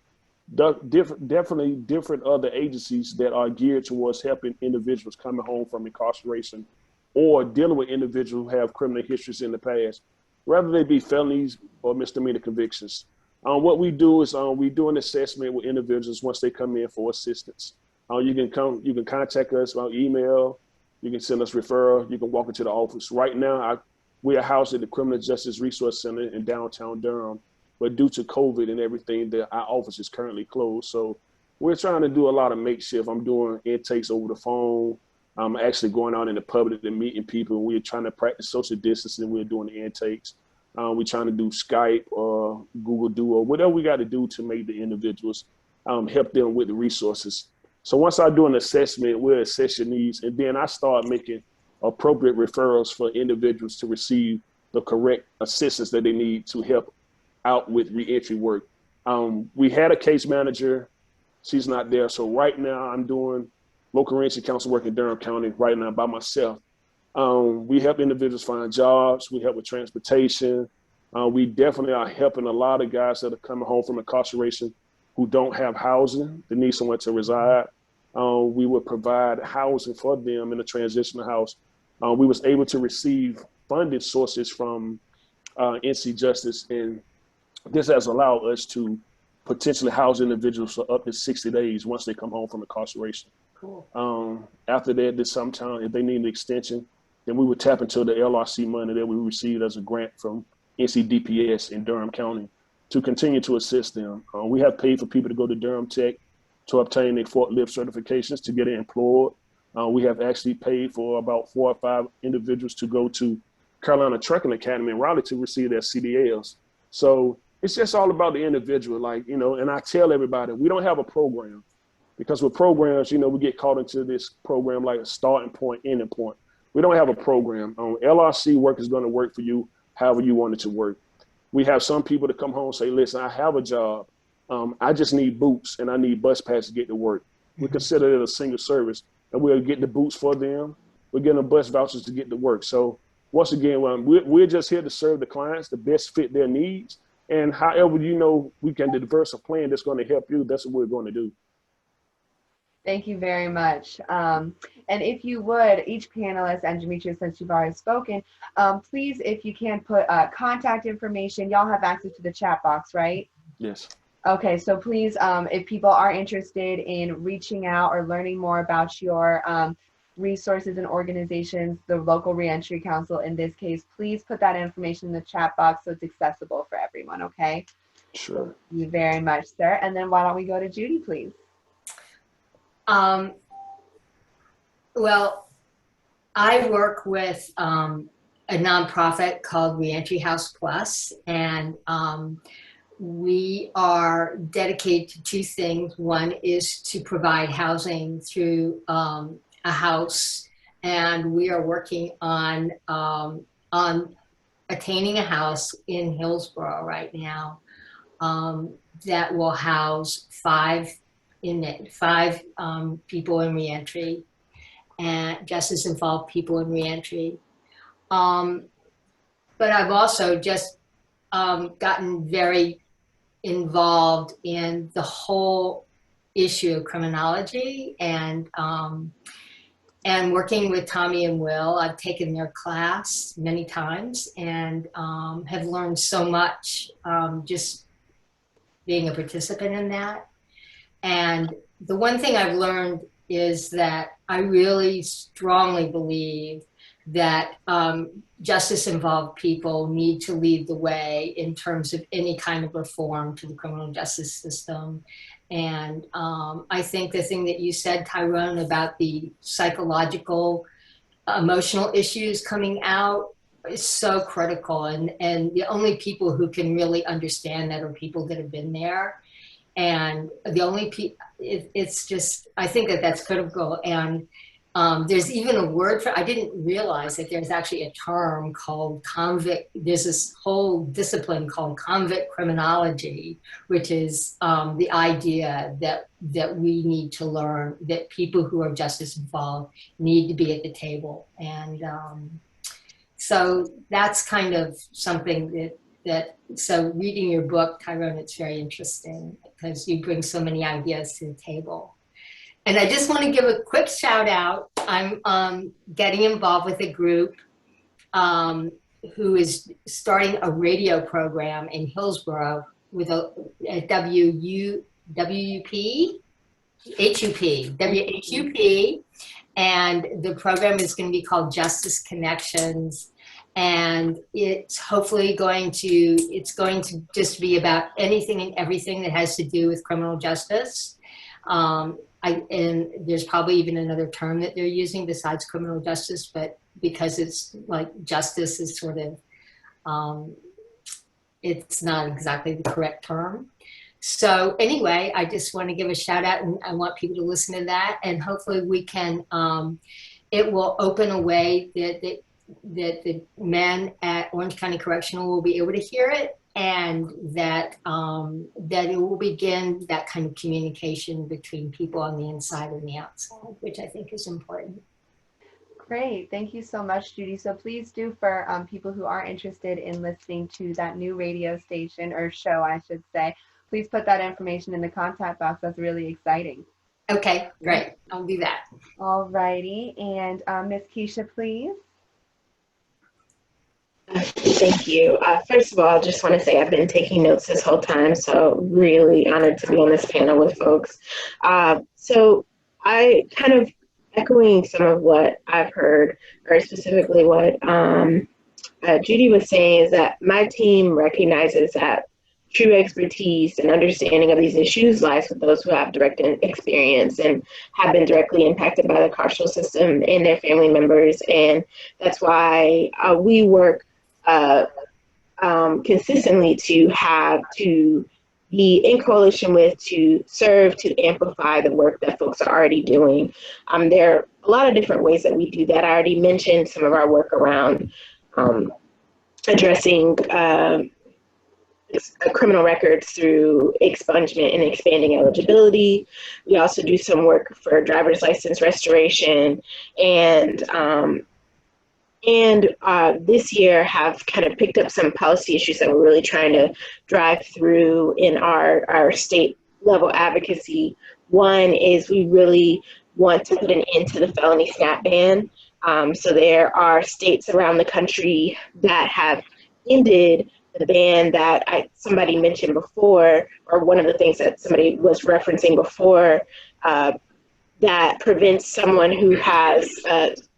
definitely different other agencies that are geared towards helping individuals coming home from incarceration or dealing with individuals who have criminal histories in the past, whether they be felonies or misdemeanor convictions. What we do is we do an assessment with individuals once they come in for assistance. You can contact us by email. You can send us referral. You can walk into the office. Right now, we are housed at the Criminal Justice Resource Center in downtown Durham, but due to COVID and everything, our office is currently closed. So we're trying to do a lot of makeshift. I'm doing intakes over the phone. I'm actually going out in the public and meeting people. We're trying to practice social distancing. We're doing the intakes. We're trying to do Skype or Google Duo, whatever we got to do to make the individuals help them with the resources. So once I do an assessment, we'll assess your needs, and then I start making appropriate referrals for individuals to receive the correct assistance that they need to help out with reentry work. We had a case manager. She's not there. So right now I'm doing local reentry council work in Durham County right now by myself. We help individuals find jobs. We help with transportation. We definitely are helping a lot of guys that are coming home from incarceration who don't have housing, they need somewhere to reside. We would provide housing for them in a transitional house. We was able to receive funding sources from NC Justice, and this has allowed us to potentially house individuals for up to 60 days once they come home from incarceration. Cool. After that, sometime if they need an extension, then we would tap into the LRC money that we received as a grant from NCDPS in Durham County to continue to assist them. We have paid for people to go to Durham Tech to obtain their forklift certifications to get employed. We have actually paid for about 4 or 5 individuals to go to Carolina Trucking Academy in Raleigh to receive their CDLs. So it's just all about the individual, and I tell everybody, we don't have a program, because with programs, we get caught into this program like a starting point, ending point. We don't have a program. LRC work is going to work for you however you want it to work. We have some people that come home and say, listen, I have a job. I just need boots and I need bus pass to get to work. We consider it a single service, and we'll get the boots for them. We're getting the bus vouchers to get to work. So once again, we're just here to serve the clients, the best fit their needs. And however, we can diverse a plan that's going to help you, that's what we're going to do. Thank you very much. And if you would, each panelist, and Demetrius, since you've already spoken, please, if you can put contact information. Y'all have access to the chat box, right? Yes. Okay, so please, if people are interested in reaching out or learning more about your resources and organizations, the local reentry council in this case, please put that information in the chat box so it's accessible for everyone, okay? Sure. Thank you very much, sir. And then why don't we go to Judy, please? Well, I work with a nonprofit called Reentry House Plus, and we are dedicated to 2 things. One is to provide housing through a house, and we are working on attaining a house in Hillsborough right now that will house 5 people in reentry, and justice-involved people in reentry. But I've also just gotten very involved in the whole issue of criminology, and working with Tommy and Will. I've taken their class many times and have learned so much just being a participant in that. And the one thing I've learned is that I really strongly believe that justice-involved people need to lead the way in terms of any kind of reform to the criminal justice system. And I think the thing that you said, Tyrone, about the psychological, emotional issues coming out is so critical. And the only people who can really understand that are people that have been there. And the only people, it's just, I think that that's critical. And there's even a word for, I didn't realize that there's actually a term called convict. There's this whole discipline called convict criminology, which is the idea that we need to learn, that people who are justice involved need to be at the table. And so that's kind of something so reading your book, Tyrone, it's very interesting because you bring so many ideas to the table. And I just want to give a quick shout out. I'm getting involved with a group who is starting a radio program in Hillsborough with a WHUP, and the program is going to be called Justice Connections. And it's hopefully going to just be about anything and everything that has to do with criminal justice. And there's probably even another term that they're using besides criminal justice, but because it's like justice is sort of, it's not exactly the correct term. So anyway, I just want to give a shout out, and I want people to listen to that, and hopefully we can, it will open a way that the men at Orange County Correctional will be able to hear it, and that it will begin that kind of communication between people on the inside and the outside, which I think is important. Great. Thank you so much, Judy. So please do, for people who are interested in listening to that new radio station, or show, I should say, please put that information in the contact box. That's really exciting. Okay, great. I'll do that. All righty. And Ms. Keisha, please. Thank you. First of all, I just want to say I've been taking notes this whole time, so really honored to be on this panel with folks. So I kind of echoing some of what I've heard, or specifically what Judy was saying, is that my team recognizes that true expertise and understanding of these issues lies with those who have direct experience and have been directly impacted by the carceral system and their family members. And that's why we work consistently to be in coalition with, to serve, to amplify the work that folks are already doing. There are a lot of different ways that we do that. I already mentioned some of our work around addressing criminal records through expungement and expanding eligibility. We also do some work for driver's license restoration, and this year have kind of picked up some policy issues that we're really trying to drive through in our state level advocacy. One is we really want to put an end to the felony snap ban. So there are states around the country that have ended the ban that somebody mentioned before, or one of the things that somebody was referencing before, that prevents someone who has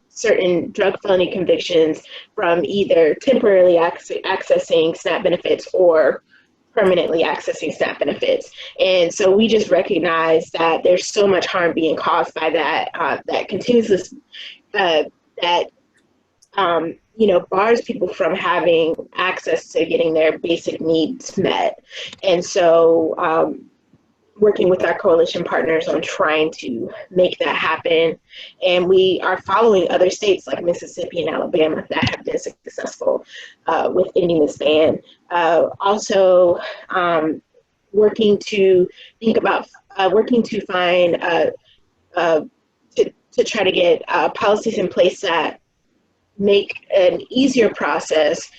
certain drug felony convictions from either temporarily accessing SNAP benefits or permanently accessing SNAP benefits. And so we just recognize that there's so much harm being caused by that, that continues this, bars people from having access to getting their basic needs met. And so working with our coalition partners on trying to make that happen. And we are following other states like Mississippi and Alabama that have been successful with ending this ban. Also, working to think about, working to find, to try to get policies in place that make an easier process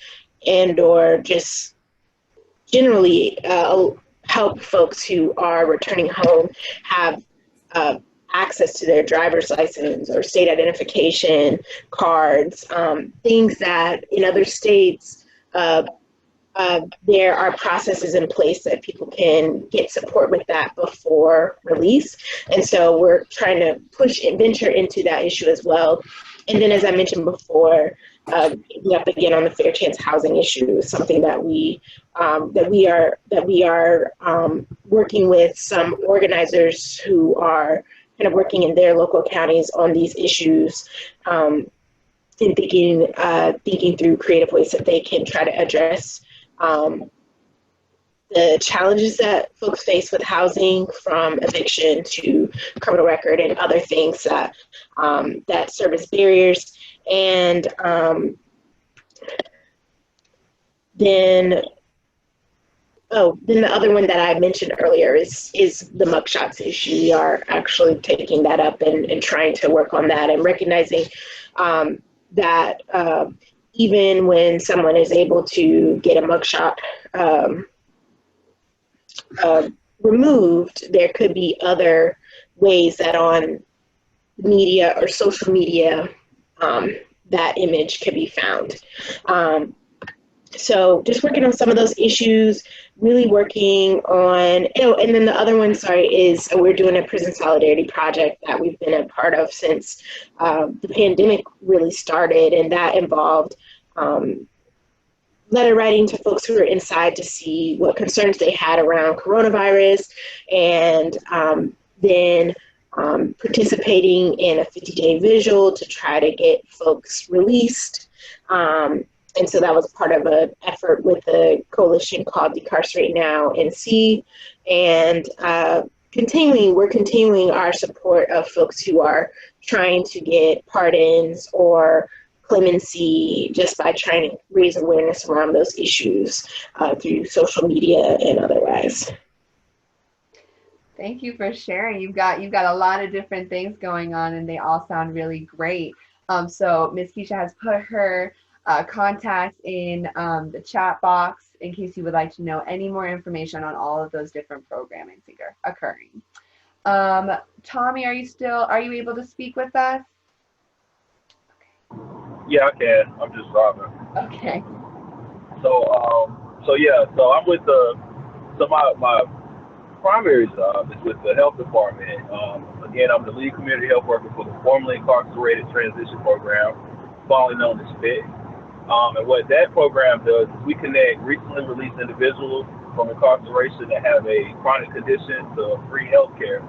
and or just generally help folks who are returning home have access to their driver's license or state identification cards, things that in other states there are processes in place that people can get support with that before release. And so we're trying to push and venture into that issue as well. And then, as I mentioned before, we have to get on the fair chance housing issue, something that we are working with some organizers who are kind of working in their local counties on these issues, and thinking through creative ways that they can try to address the challenges that folks face with housing, from eviction to criminal record and other things that that serve as barriers. And then the other one that I mentioned earlier is the mugshots issue. We are actually taking that up and trying to work on that, and recognizing that even when someone is able to get a mugshot removed, there could be other ways that on media or social media that image can be found. So just working on some of those issues, really working on, and then the other one, is we're doing a prison solidarity project that we've been a part of since the pandemic really started, and that involved letter writing to folks who were inside to see what concerns they had around coronavirus, and then participating in a 50-day vigil to try to get folks released. And so that was part of an effort with a coalition called Incarcerated Now NC, and we're continuing our support of folks who are trying to get pardons or clemency just by trying to raise awareness around those issues through social media and otherwise. Thank you for sharing. You've got a lot of different things going on, and they all sound really great. So Ms. Keisha has put her contact in the chat box in case you would like to know any more information on all of those different programmings occurring. Tommy, are you able to speak with us? Yeah, I can. I'm just driving. Okay. So I'm with my primary job is with the health department. Again, I'm the lead community health worker for the formerly incarcerated transition program, formerly known as FIT. And what that program does is we connect recently released individuals from incarceration that have a chronic condition to free health care.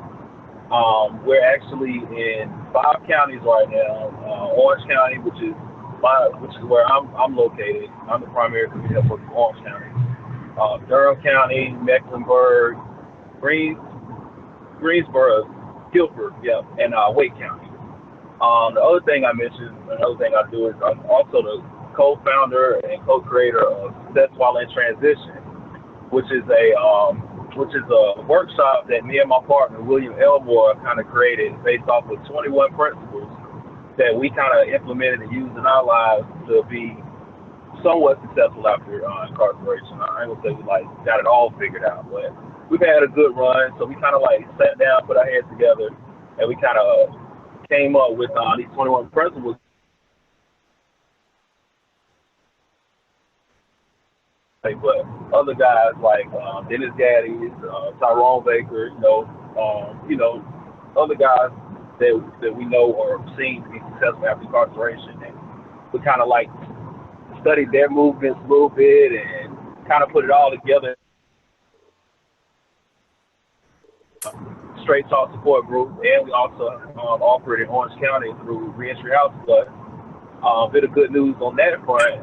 We're actually in 5 counties right now. Orange County, which is where I'm located. I'm the primary community health worker for Orange County. Durham County, Mecklenburg, Greensboro, Guilford, and Wake County. The other thing I mentioned, another thing I do is I'm also the co-founder and co-creator of Success While in Transition, which is a workshop that me and my partner William Elmore kind of created based off of 21 principles that we kind of implemented and used in our lives to be somewhat successful after incarceration. I ain't gonna say we got it all figured out, but we've had a good run. So we kind of sat down, put our heads together, and we kind of came up with these 21 principles. But other guys like Dennis Gaddy's, Tyrone Baker, other guys that we know or seen to be successful after incarceration, and we kind of studied their movements a little bit and kind of put it all together. Straight Talk support group, and we also operate in Orange County through Reentry House Plus. Bit of good news on that front.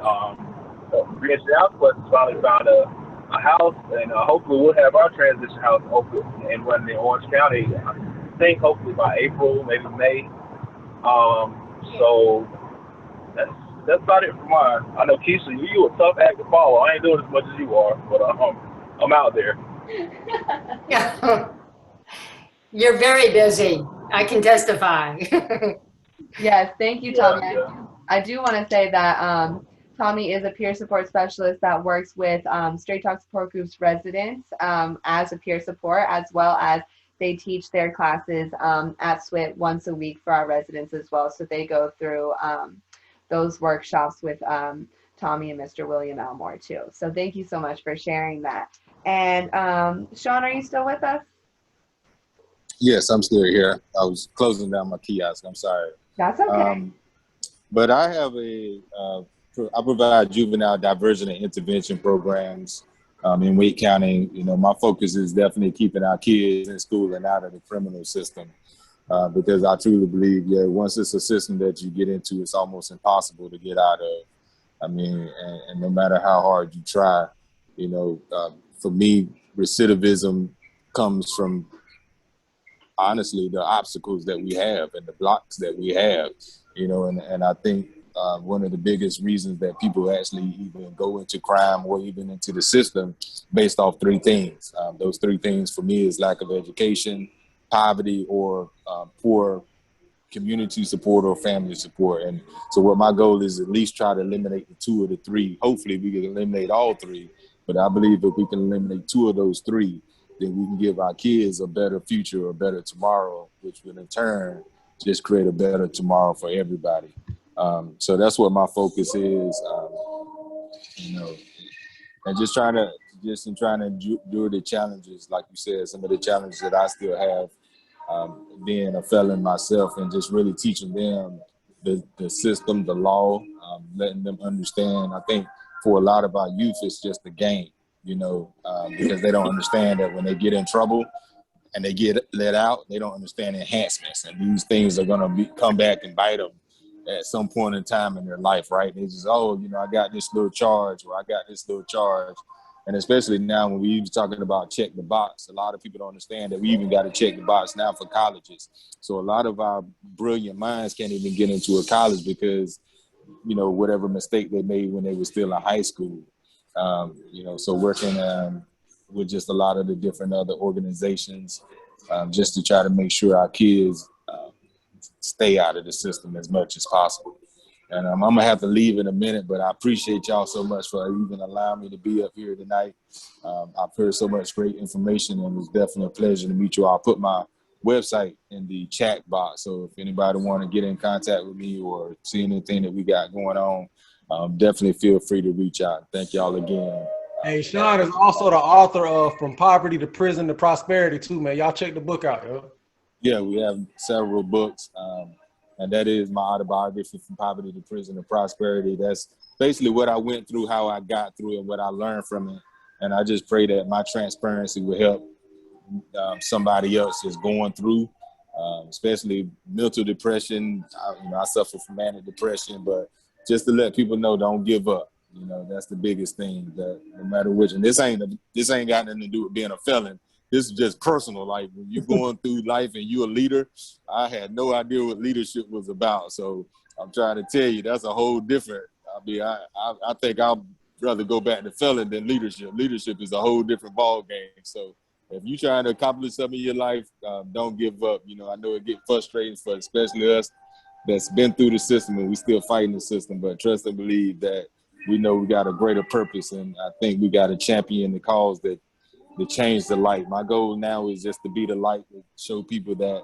Reentry House Plus has finally found a house, and hopefully we'll have our transition house open and running in Orange County. I think hopefully by April, maybe May. So that's about it for mine. I know Keisha, you a tough act to follow. I ain't doing as much as you are, but I'm out there. You're very busy. I can testify. Yes, thank you, Yeah, Tommy. yeah. I do want to say that Tommy is a peer support specialist that works with Straight Talk Support Group's residents as a peer support, as well as they teach their classes at SWIT once a week for our residents as well. So they go through those workshops with Tommy and Mr. William Elmore too. So thank you so much for sharing that. And Sean, are you still with us? Yes, I'm still here. I was closing down my kiosk. I'm sorry. That's okay. But I have I provide juvenile diversion and intervention programs in Wake County. You know, my focus is definitely keeping our kids in school and out of the criminal system. Because I truly believe, once it's a system that you get into, it's almost impossible to get out of. I mean, and no matter how hard you try, you know, for me, recidivism comes from, honestly, the obstacles that we have and the blocks that we have, you know, and I think one of the biggest reasons that people actually even go into crime or even into the system based off three things. Those three things for me is lack of education, poverty, or poor community support or family support. And so what my goal is at least try to eliminate the two of the three. Hopefully we can eliminate all three, but I believe if we can eliminate two of those three, then we can give our kids a better future, a better tomorrow, which will in turn just create a better tomorrow for everybody. So that's what my focus is, you know, and just trying to endure the challenges, like you said, some of the challenges that I still have, being a felon myself, and just really teaching them the system, the law, letting them understand. I think for a lot of our youth, it's just a game, you know, because they don't understand that when they get in trouble and they get let out, they don't understand enhancements, and these things are gonna come back and bite them at some point in time in their life, right? They just, oh, you know, I got this little charge, or I got this little charge. And especially now when we even talking about check the box, a lot of people don't understand that we even got to check the box now for colleges. So a lot of our brilliant minds can't even get into a college because, you know, whatever mistake they made when they were still in high school. You know, so working with just a lot of the different other organizations just to try to make sure our kids stay out of the system as much as possible. And I'm going to have to leave in a minute, but I appreciate y'all so much for even allowing me to be up here tonight. I've heard so much great information, and it was definitely a pleasure to meet you all. I'll put my website in the chat box, so if anybody want to get in contact with me or see anything that we got going on, definitely feel free to reach out. Thank y'all again. Hey, Sean is also the author of From Poverty to Prison to Prosperity too, man. Y'all check the book out, yo. Yeah, we have several books. And that is my autobiography, From Poverty to Prison to Prosperity. That's basically what I went through, how I got through it, and what I learned from it. And I just pray that my transparency will help somebody else that's going through, especially mental depression. I suffer from manic depression, but just to let people know, don't give up. You know, that's the biggest thing, that no matter which, and this ain't got nothing to do with being a felon. This is just personal. Like when you're going through life and you're a leader, I had no idea what leadership was about. So I'm trying to tell you, that's a whole different. I mean, I think I'll rather go back to felon than leadership. Leadership is a whole different ball game. So if you're trying to accomplish something in your life, don't give up. You know, I know it gets frustrating for especially us that's been through the system and we still fighting the system, but trust and believe that we know we got a greater purpose, and I think we got to champion the cause that to change the light. My goal now is just to be the light to show people that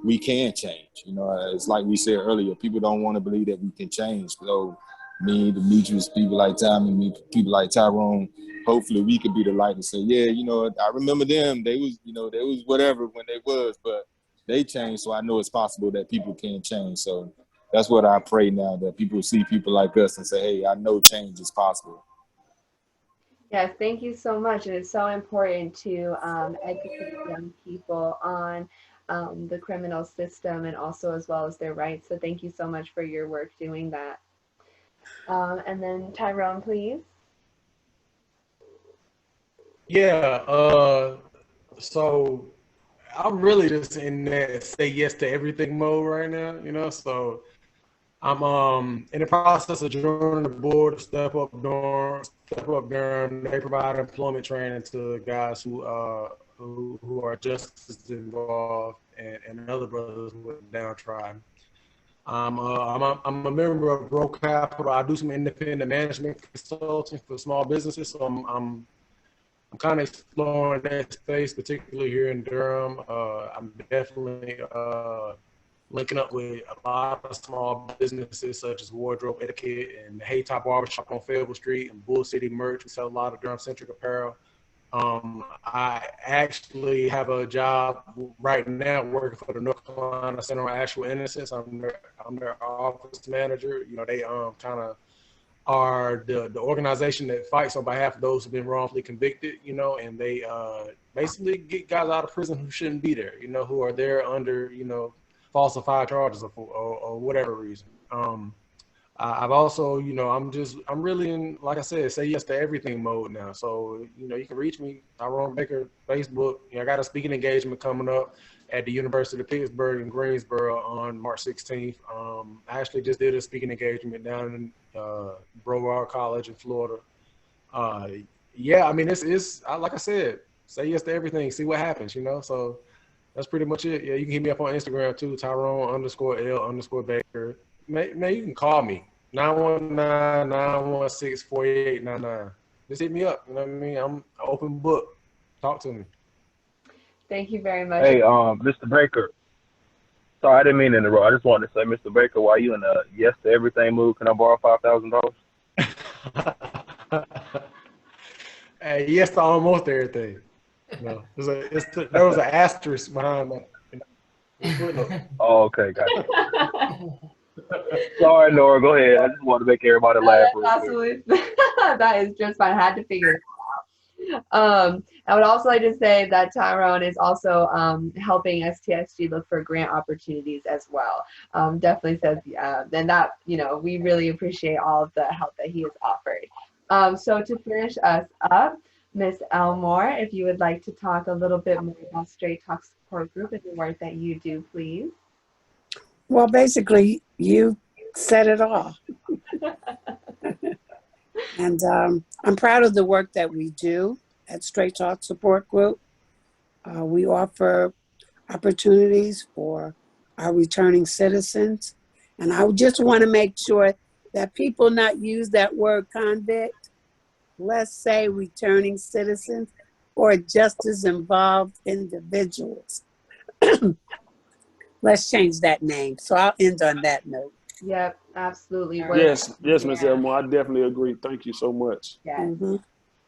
we can change. You know, it's like we said earlier, people don't want to believe that we can change. So me, Demetrius, people like Tommy, people like Tyrone, hopefully we could be the light and say, yeah, you know, I remember them. They was whatever when they was, but they changed. So I know it's possible that people can change. So that's what I pray now, that people see people like us and say, hey, I know change is possible. Yes, thank you so much. And it's so important to educate young people on the criminal system and also as well as their rights. So thank you so much for your work doing that. And then Tyrone, please. Yeah, so I'm really just in that say yes to everything mode right now, you know, so I'm in the process of joining the board of Step Up Durham. They provide employment training to guys who are just as involved and other brothers who are downtrodden. I'm a member of Grow Capital. I do some independent management consulting for small businesses. So I'm kind of exploring that space, particularly here in Durham. I'm definitely linking up with a lot of small businesses such as Wardrobe Etiquette and the Haytop Barbershop on Fayetteville Street and Bull City Merch. We sell a lot of Durham-centric apparel. I actually have a job right now working for the North Carolina Center on Actual Innocence. I'm their office manager. You know, they kind of are the organization that fights on behalf of those who've been wrongfully convicted, you know, and they basically get guys out of prison who shouldn't be there, you know, who are there under, you know, falsified charges or whatever reason. I've also, you know, I'm really in, like I said, say yes to everything mode now. So, you know, you can reach me, Tyrone Baker, Facebook. You know, I got a speaking engagement coming up at the University of Pittsburgh in Greensboro on March 16th. I actually just did a speaking engagement down in Broward College in Florida. Yeah, I mean, it's like I said, say yes to everything, see what happens, you know? So that's pretty much it. Yeah, you can hit me up on Instagram too, Tyrone_L_Baker. Man, you can call me, 919-916-4899. Just hit me up, you know what I mean? I'm an open book. Talk to me. Thank you very much. Hey, Mr. Baker. Sorry, I didn't mean to interrupt. I just wanted to say, Mr. Baker, while you in a yes to everything mood, can I borrow $5,000? Hey, yes to almost everything. No, there was an asterisk behind that. Oh, okay, got it. Sorry, Nora, go ahead. I just wanted to make everybody laugh. Absolutely. That is just fine. I had to figure it out. I would also like to say that Tyrone is also helping STSG look for grant opportunities as well. Definitely says, and that, you know, we really appreciate all of the help that he has offered. So to finish us up, Ms. Elmore, if you would like to talk a little bit more about Straight Talk Support Group and the work that you do, please. Well, basically, you said it all. And I'm proud of the work that we do at Straight Talk Support Group. We offer opportunities for our returning citizens. And I just want to make sure that people not use that word convict. Let's say returning citizens or justice involved individuals. Let's change that name. So I'll end on that note. Yep, absolutely. Yes, Ms. Elmore, I definitely agree. Thank you so much. Yes. Mm-hmm.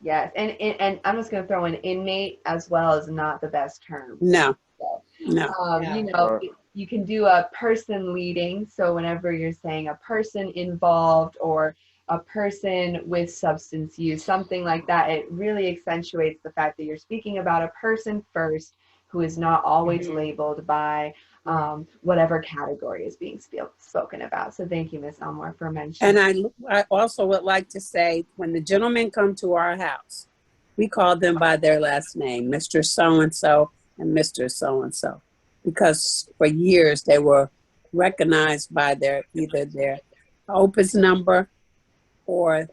Yes, and I'm just going to throw in inmate as well as not the best term. No, so, no. You know, you can do a person leading. So whenever you're saying a person involved or a person with substance use, something like that, it really accentuates the fact that you're speaking about a person first who is not always labeled by whatever category is being spoken about. So thank you, Ms. Elmore, for mentioning. And I also would like to say, when the gentlemen come to our house, we call them by their last name, Mr. So-and-so and Mr. So-and-so, because for years they were recognized by either their opus number or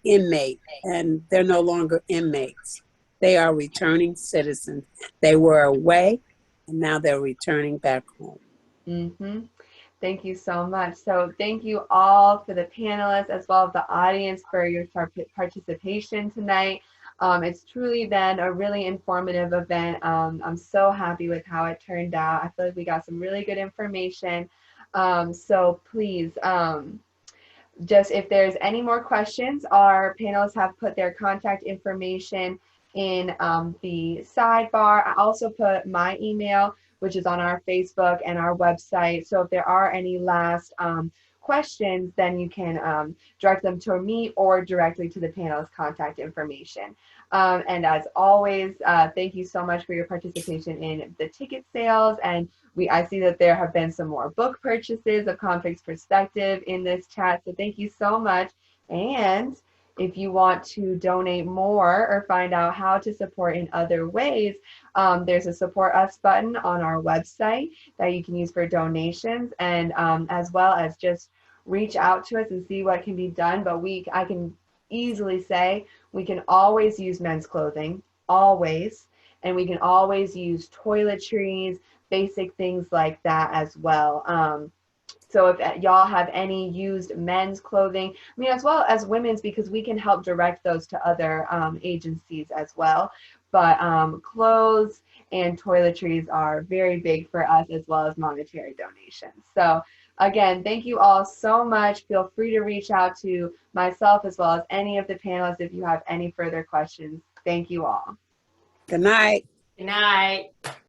inmate, and they're no longer inmates. They are returning citizens. They were away, and now they're returning back home. Mm-hmm. Thank you so much. So thank you all for the panelists as well as the audience for your participation tonight. It's truly been a really informative event. I'm so happy with how it turned out. I feel like we got some really good information. So please, just if there's any more questions, our panelists have put their contact information in the sidebar. I also put my email, which is on our Facebook and our website. So if there are any last questions, then you can direct them to me or directly to the panelist contact information. And as always, thank you so much for your participation in the ticket sales. And I see that there have been some more book purchases of Convict's Perspective in this chat. So thank you so much. And if you want to donate more or find out how to support in other ways, there's a Support Us button on our website that you can use for donations, and as well as just reach out to us and see what can be done. But I can easily say we can always use men's clothing, always. And we can always use toiletries, basic things like that as well. So if y'all have any used men's clothing, I mean, as well as women's, because we can help direct those to other agencies as well. But clothes and toiletries are very big for us, as well as monetary donations. So again, thank you all so much. Feel free to reach out to myself as well as any of the panelists if you have any further questions. Thank you all. Good night. Good night.